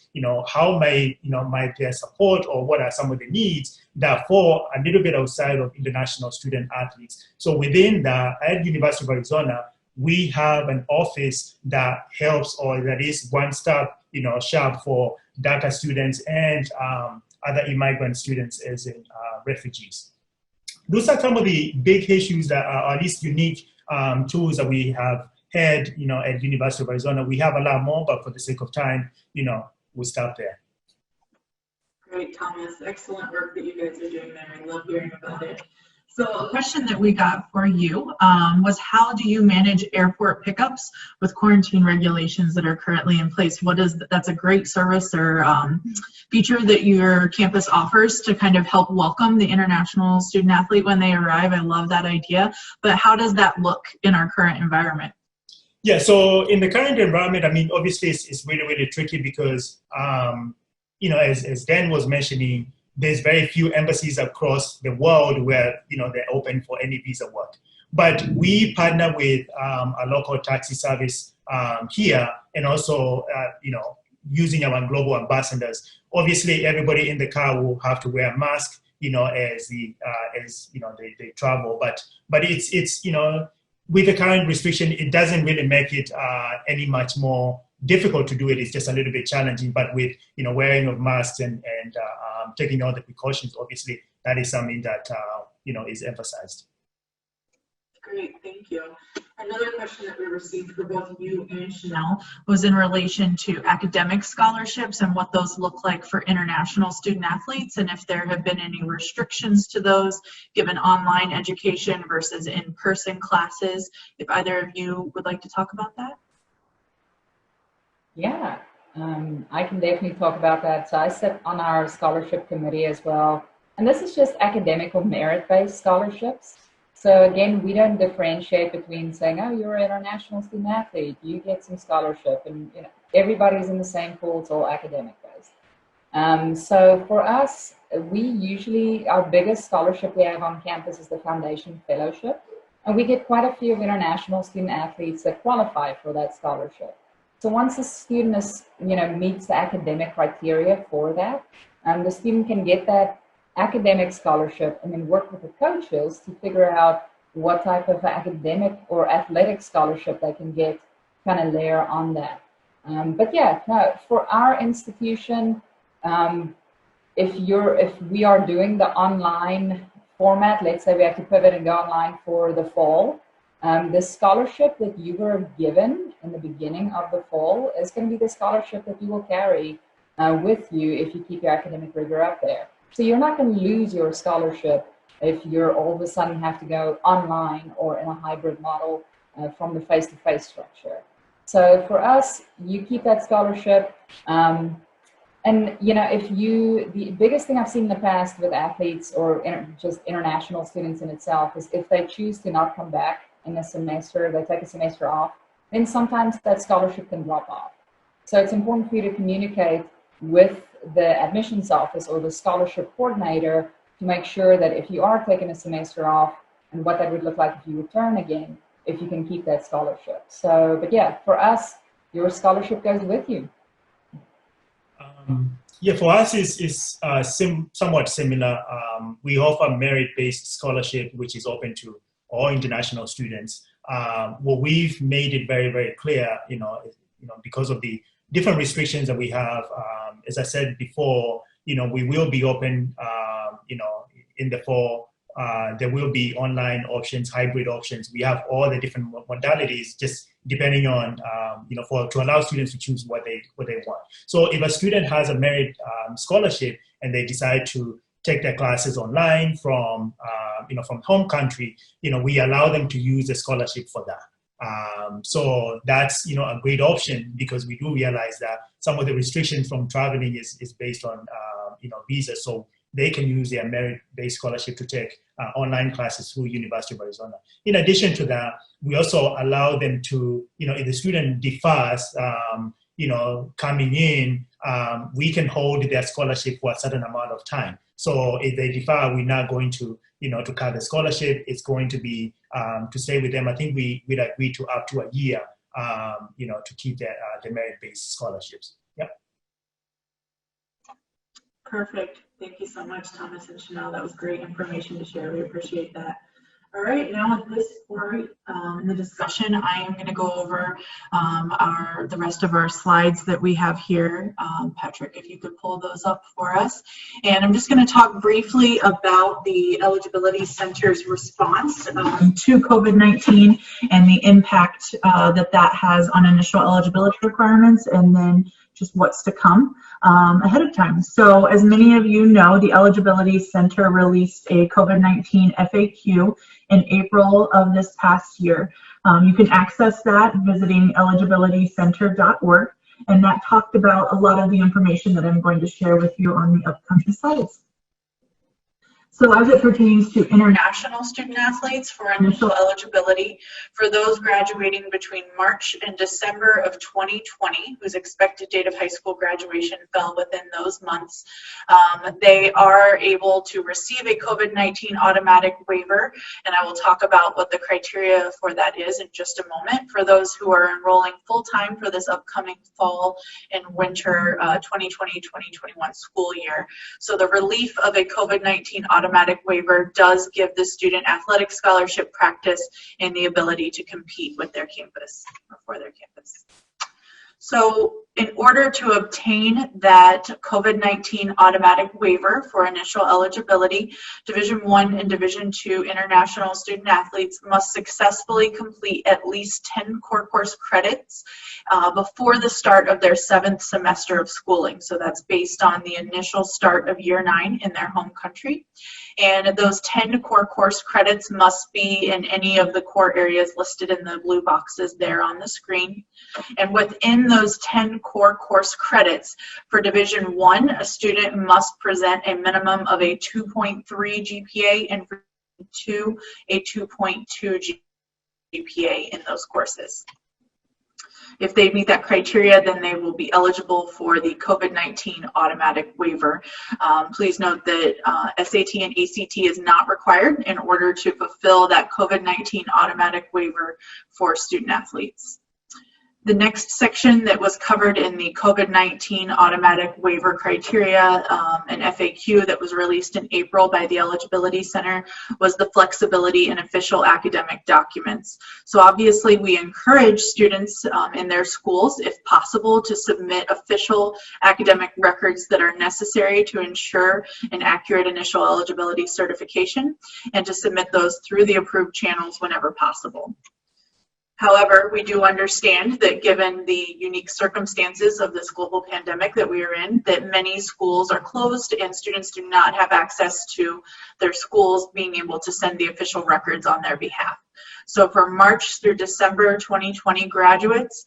how might their support or what are some of the needs that fall a little bit outside of international student athletes? So within that, at University of Arizona, we have an office that helps or that is one-stop, shop for DACA students and other immigrant students as in refugees. Those are some of the big issues that are at least unique tools that we have had, at University of Arizona. We have a lot more, but for the sake of time, we'll stop there. Great, Thomas. Excellent work that you guys are doing there. I love hearing about it. So a question that we got for you was, how do you manage airport pickups with quarantine regulations that are currently in place? That's a great service or feature that your campus offers to kind of help welcome the international student athlete when they arrive. I love that idea. But how does that look in our current environment? Yeah, so in the current environment, I mean, obviously it's really, really tricky because, as Dan was mentioning, there's very few embassies across the world where, they're open for any visa work. But we partner with a local taxi service here and also, using our global ambassadors. Obviously, everybody in the car will have to wear a mask, as they travel. But it's with the current restriction, it doesn't really make it any much more difficult to do it. It's just a little bit challenging, but with wearing of masks and taking all the precautions, obviously that is something that is emphasized. Great, thank you. Another question that we received for both you and Chanel was in relation to academic scholarships and what those look like for international student athletes, and if there have been any restrictions to those given online education versus in-person classes. If either of you would like to talk about that. Yeah, I can definitely talk about that. So I sit on our scholarship committee as well. And this is just academical merit-based scholarships. So again, we don't differentiate between saying, oh, you're an international student athlete, you get some scholarship. And everybody's in the same pool, it's all academic-based. So for us, our biggest scholarship we have on campus is the Foundation Fellowship. And we get quite a few of international student athletes that qualify for that scholarship. So once a student meets the academic criteria for that, the student can get that academic scholarship and then work with the coaches to figure out what type of academic or athletic scholarship they can get, kind of layer on that. But yeah, no, for our institution, if we are doing the online format, let's say we have to pivot and go online for the fall, The scholarship that you were given in the beginning of the fall is going to be the scholarship that you will carry with you if you keep your academic rigor up there. So you're not going to lose your scholarship if you're all of a sudden have to go online or in a hybrid model from the face-to-face structure. So for us, you keep that scholarship. And the biggest thing I've seen in the past with athletes or just international students in itself is if they choose to not come back in a semester, they take a semester off, then sometimes that scholarship can drop off. So it's important for you to communicate with the admissions office or the scholarship coordinator to make sure that if you are taking a semester off and what that would look like if you return again, if you can keep that scholarship. So, but yeah, for us, your scholarship goes with you. Yeah, for us is somewhat similar. We offer merit-based scholarship, which is open to all international students. What we've made it very, very clear, because of the different restrictions that we have. As I said before, we will be open, in the fall. There will be online options, hybrid options. We have all the different modalities, just depending on, to allow students to choose what they want. So if a student has a merit scholarship and they decide to take their classes online from home country, we allow them to use the scholarship for that. So that's, a great option because we do realize that some of the restrictions from traveling is based on, visas. So they can use their merit-based scholarship to take online classes through University of Arizona. In addition to that, we also allow them to, if the student defers, coming in, we can hold their scholarship for a certain amount of time. So if they defer, we're not going to, to cut the scholarship. It's going to be to stay with them. I think we'd agree to up to a year, to keep the merit-based scholarships. Yep. Perfect. Thank you so much, Thomas and Chanel. That was great information to share. We appreciate that. All right, now at this point in the discussion, I am going to go over the rest of our slides that we have here. Patrick, if you could pull those up for us. And I'm just going to talk briefly about the Eligibility Center's response to COVID-19 and the impact that has on initial eligibility requirements, and then just what's to come ahead of time. So as many of you know, the Eligibility Center released a COVID-19 FAQ in April of this past year. You can access that visiting eligibilitycenter.org, and that talked about a lot of the information that I'm going to share with you on the upcoming slides. So as it pertains to international student athletes for initial eligibility, for those graduating between March and December of 2020, whose expected date of high school graduation fell within those months, they are able to receive a COVID-19 automatic waiver, and I will talk about what the criteria for that is in just a moment, for those who are enrolling full-time for this upcoming fall and winter 2020-2021 school year. So the relief of a COVID-19 automatic waiver does give the student athletic scholarship practice and the ability to compete with their campus or for their campus. So in order to obtain that COVID-19 automatic waiver for initial eligibility, Division I and Division II international student athletes must successfully complete at least 10 core course credits before the start of their 7th semester of schooling. So that's based on the initial start of year 9 in their home country. And those 10 core course credits must be in any of the core areas listed in the blue boxes there on the screen. And within those 10 core course credits, for Division I, a student must present a minimum of a 2.3 GPA, and for Division II, a 2.2 GPA in those courses. If they meet that criteria, then they will be eligible for the COVID-19 automatic waiver. Please note that SAT and ACT is not required in order to fulfill that COVID-19 automatic waiver for student athletes. The next section that was covered in the COVID-19 automatic waiver criteria, an FAQ that was released in April by the Eligibility Center, was the flexibility in official academic documents. So obviously we encourage students in their schools, if possible, to submit official academic records that are necessary to ensure an accurate initial eligibility certification, and to submit those through the approved channels whenever possible. However, we do understand that given the unique circumstances of this global pandemic that we are in, that many schools are closed and students do not have access to their schools being able to send the official records on their behalf. So for March through December 2020 graduates,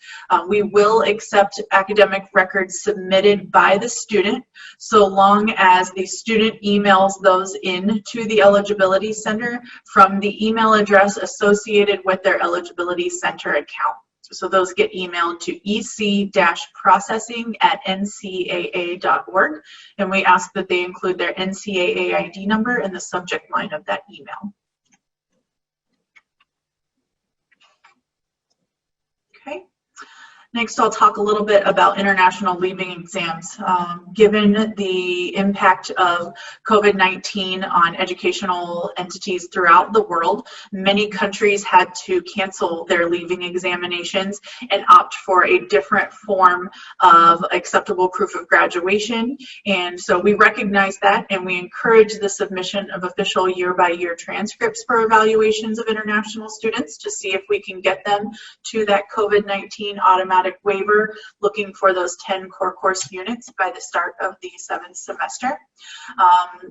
we will accept academic records submitted by the student so long as the student emails those in to the Eligibility Center from the email address associated with their Eligibility Center account. So those get emailed to ec-processing@ncaa.org, and we ask that they include their NCAA ID number in the subject line of that email. Okay. Next, I'll talk a little bit about international leaving exams. Given the impact of COVID-19 on educational entities throughout the world, many countries had to cancel their leaving examinations and opt for a different form of acceptable proof of graduation. And so we recognize that, and we encourage the submission of official year-by-year transcripts for evaluations of international students to see if we can get them to that COVID-19 automatic waiver, looking for those 10 core course units by the start of the 7th semester.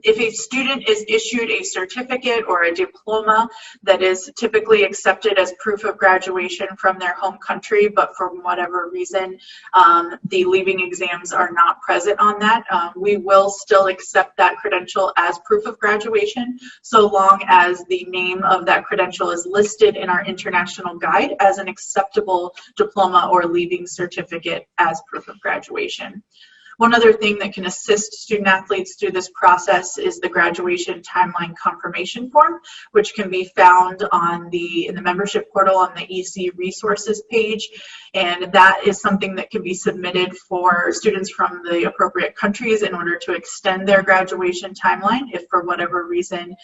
If a student is issued a certificate or a diploma that is typically accepted as proof of graduation from their home country, but for whatever reason the leaving exams are not present on that, we will still accept that credential as proof of graduation so long as the name of that credential is listed in our international guide as an acceptable diploma or leaving certificate as proof of graduation. One other thing that can assist student athletes through this process is the graduation timeline confirmation form, which can be found on in the membership portal on the EC resources page. And that is something that can be submitted for students from the appropriate countries in order to extend their graduation timeline if for whatever reason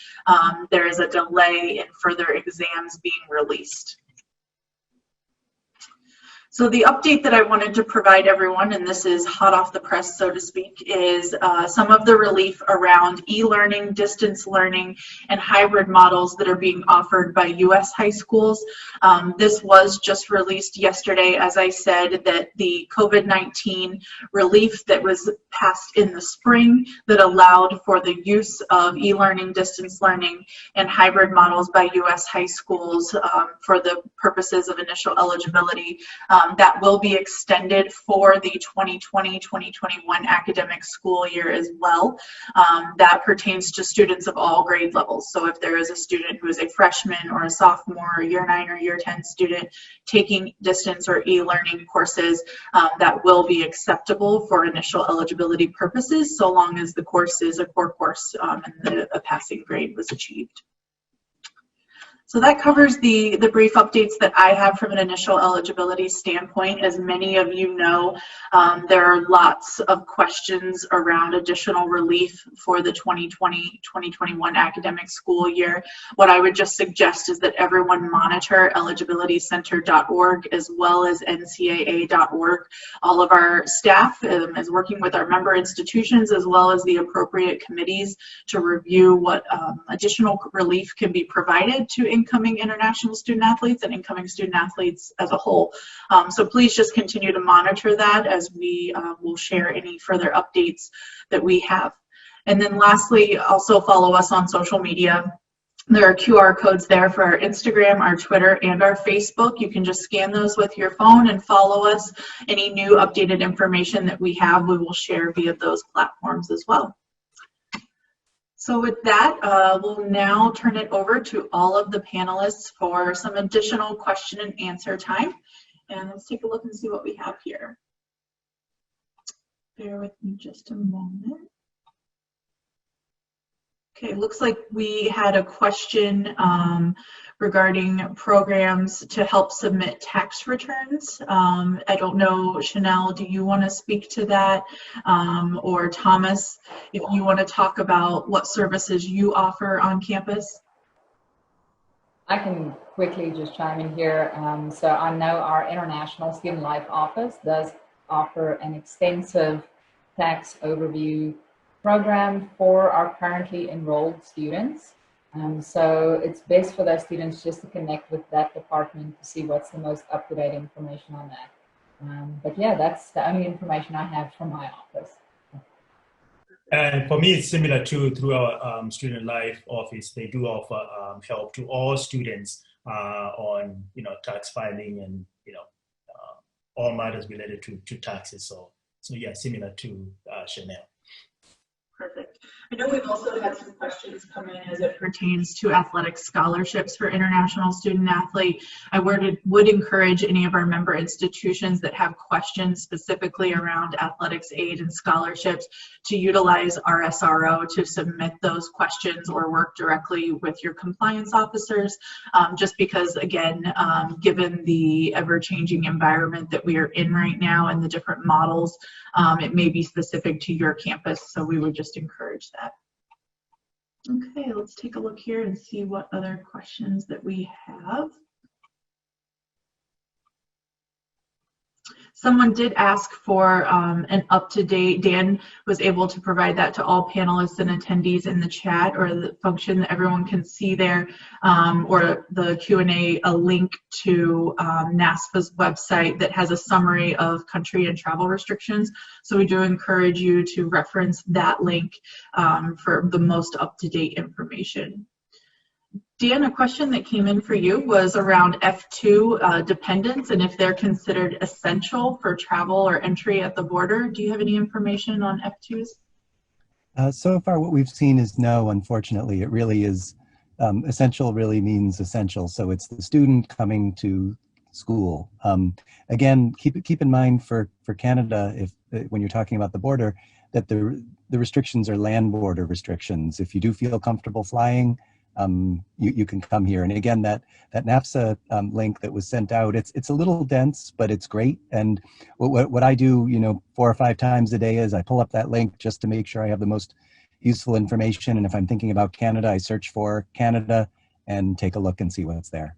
there is a delay in further exams being released. So the update that I wanted to provide everyone, and this is hot off the press, so to speak, is some of the relief around e-learning, distance learning, and hybrid models that are being offered by U.S. high schools. This was just released yesterday, as I said, that the COVID-19 relief that was passed in the spring that allowed for the use of e-learning, distance learning, and hybrid models by U.S. high schools for the purposes of initial eligibility. That will be extended for the 2020-2021 academic school year as well. That pertains to students of all grade levels. So if there is a student who is a freshman or a sophomore or year 9 or year 10 student taking distance or e-learning courses, that will be acceptable for initial eligibility purposes so long as the course is a core course and a passing grade was achieved. So that covers the brief updates that I have from an initial eligibility standpoint. As many of you know, there are lots of questions around additional relief for the 2020-2021 academic school year. What I would just suggest is that everyone monitor eligibilitycenter.org as well as ncaa.org. All of our staff is working with our member institutions as well as the appropriate committees to review what additional relief can be provided to incoming international student athletes and incoming student athletes as a whole. So please just continue to monitor that as we will share any further updates that we have. And then lastly, also follow us on social media. There are QR codes there for our Instagram, our Twitter, and our Facebook. You can just scan those with your phone and follow us. Any new updated information that we have, we will share via those platforms as well. So with that, we'll now turn it over to all of the panelists for some additional question and answer time. And let's take a look and see what we have here. Bear with me just a moment. Okay, looks like we had a question regarding programs to help submit tax returns. I don't know, Chanel, do you want to speak to that? Or Thomas, if you want to talk about what services you offer on campus? I can quickly just chime in here. So I know our International Student Life Office does offer an extensive tax overview program for our currently enrolled students. So it's best for those students just to connect with that department to see what's the most up-to-date information on that. But yeah, that's the only information I have from my office. And for me, it's similar through our student life office. They do offer help to all students on tax filing and all matters related to taxes. So yeah, similar to Chanel. Perfect. I know we've also had some questions come in as it pertains to athletic scholarships for international student athlete. I would encourage any of our member institutions that have questions specifically around athletics aid and scholarships to utilize our SRO to submit those questions or work directly with your compliance officers, just because, again, given the ever-changing environment that we are in right now and the different models, it may be specific to your campus, so we would just encourage that. Okay, let's take a look here and see what other questions that we have. Someone did ask for an up-to-date. Dan was able to provide that to all panelists and attendees in the chat, or the function that everyone can see there, or the Q&A, a link to NASFA's website that has a summary of country and travel restrictions. So we do encourage you to reference that link for the most up-to-date information. Dan, a question that came in for you was around F2 dependents and if they're considered essential for travel or entry at the border. Do you have any information on F2s? So far what we've seen is no, unfortunately. It really is, essential really means essential. So it's the student coming to school. Again, keep in mind for Canada, when you're talking about the border, that the restrictions are land border restrictions. If you do feel comfortable flying, you can come here. And again, that NAFSA link that was sent out, it's a little dense, but it's great. And what I do, 4 or 5 times a day is I pull up that link just to make sure I have the most useful information. And if I'm thinking about Canada, I search for Canada and take a look and see what's there.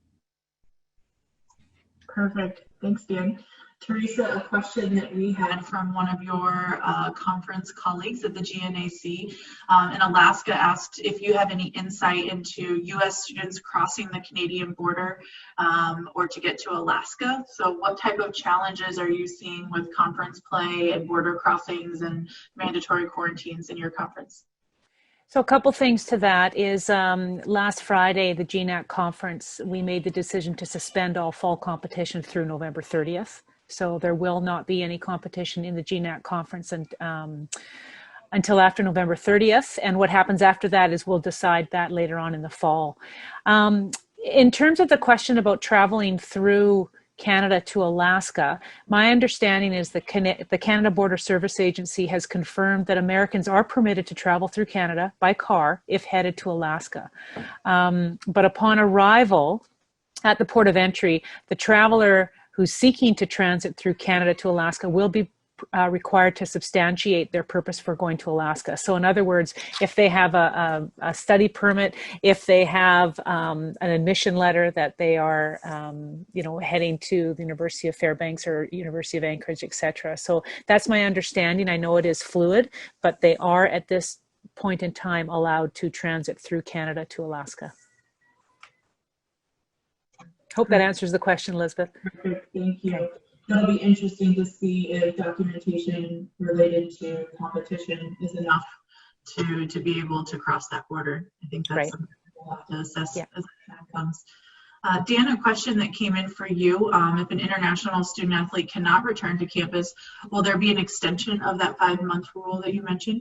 Perfect. Thanks, Dan. Teresa, a question that we had from one of your conference colleagues at the GNAC in Alaska asked if you have any insight into U.S. students crossing the Canadian border or to get to Alaska. So what type of challenges are you seeing with conference play and border crossings and mandatory quarantines in your conference? So a couple things to that is last Friday, the GNAC conference, we made the decision to suspend all fall competition through November 30th. So there will not be any competition in the GNAC conference until after November 30th. And what happens after that is we'll decide that later on in the fall. In terms of the question about traveling through Canada to Alaska, my understanding is the Canada Border Service Agency has confirmed that Americans are permitted to travel through Canada by car if headed to Alaska. But upon arrival at the port of entry, the traveler who's seeking to transit through Canada to Alaska will be required to substantiate their purpose for going to Alaska. So in other words, if they have a study permit, if they have an admission letter that they are heading to the University of Fairbanks or University of Anchorage, etc. So that's my understanding. I know it is fluid, but they are at this point in time allowed to transit through Canada to Alaska. Hope that answers the question, Elizabeth. Perfect, thank you. Okay. That'll be interesting to see if documentation related to competition is enough to be able to cross that border. I think that's something we'll have to assess as the time comes. Dan, a question that came in for you. If an international student athlete cannot return to campus, will there be an extension of that 5-month rule that you mentioned?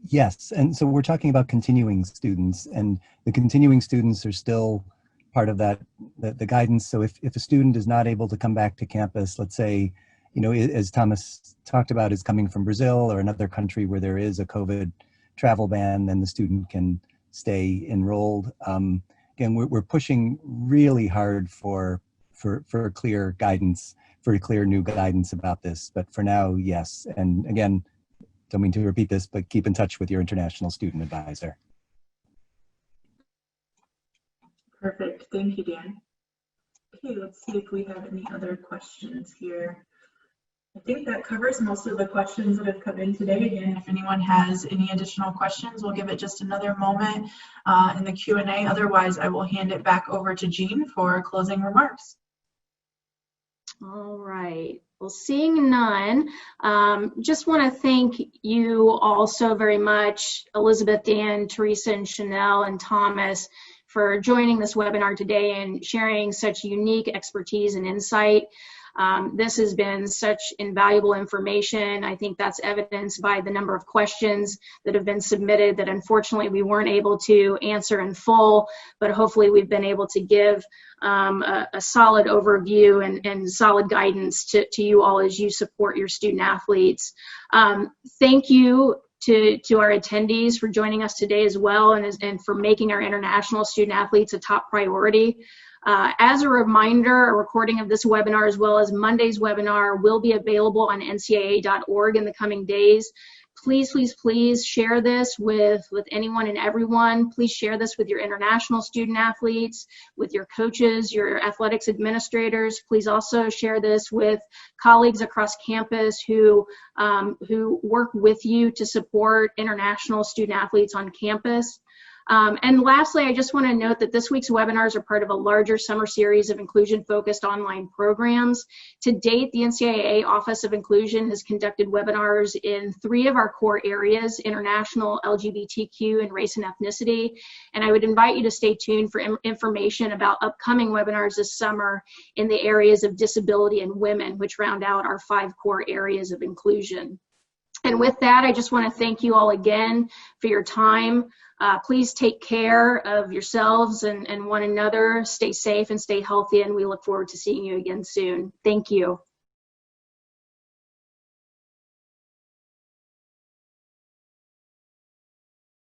Yes, and so we're talking about continuing students, and the continuing students are still part of that, the guidance. So if a student is not able to come back to campus, let's say, as Thomas talked about, is coming from Brazil or another country where there is a COVID travel ban, then the student can stay enrolled. Again, we're pushing really hard for clear guidance, for clear new guidance about this. But for now, yes. And again, don't mean to repeat this, but keep in touch with your international student advisor. Perfect. Thank you, Dan. Okay, let's see if we have any other questions here. I think that covers most of the questions that have come in today. Again, if anyone has any additional questions, we'll give it just another moment in the Q&A. Otherwise, I will hand it back over to Jean for closing remarks. All right. Well, seeing none, just want to thank you all so very much, Elizabeth, Dan, Teresa, and Chanel, and Thomas, for joining this webinar today and sharing such unique expertise and insight. This has been such invaluable information. I think that's evidenced by the number of questions that have been submitted that unfortunately we weren't able to answer in full, but hopefully we've been able to give a solid overview and solid guidance to you all as you support your student athletes. Thank you to our attendees for joining us today as well, and for making our international student athletes a top priority. As a reminder, a recording of this webinar as well as Monday's webinar will be available on ncaa.org in the coming days. Please, please, please share this with anyone and everyone. Please share this with your international student athletes, with your coaches, your athletics administrators. Please also share this with colleagues across campus who work with you to support international student athletes on campus. And lastly, I just want to note that this week's webinars are part of a larger summer series of inclusion-focused online programs. To date, the NCAA Office of Inclusion has conducted webinars in 3 of our core areas: international, LGBTQ, and race and ethnicity. And I would invite you to stay tuned for information about upcoming webinars this summer in the areas of disability and women, which round out our 5 core areas of inclusion. And with that, I just want to thank you all again for your time. Please take care of yourselves and one another. Stay safe and stay healthy, and we look forward to seeing you again soon. Thank you.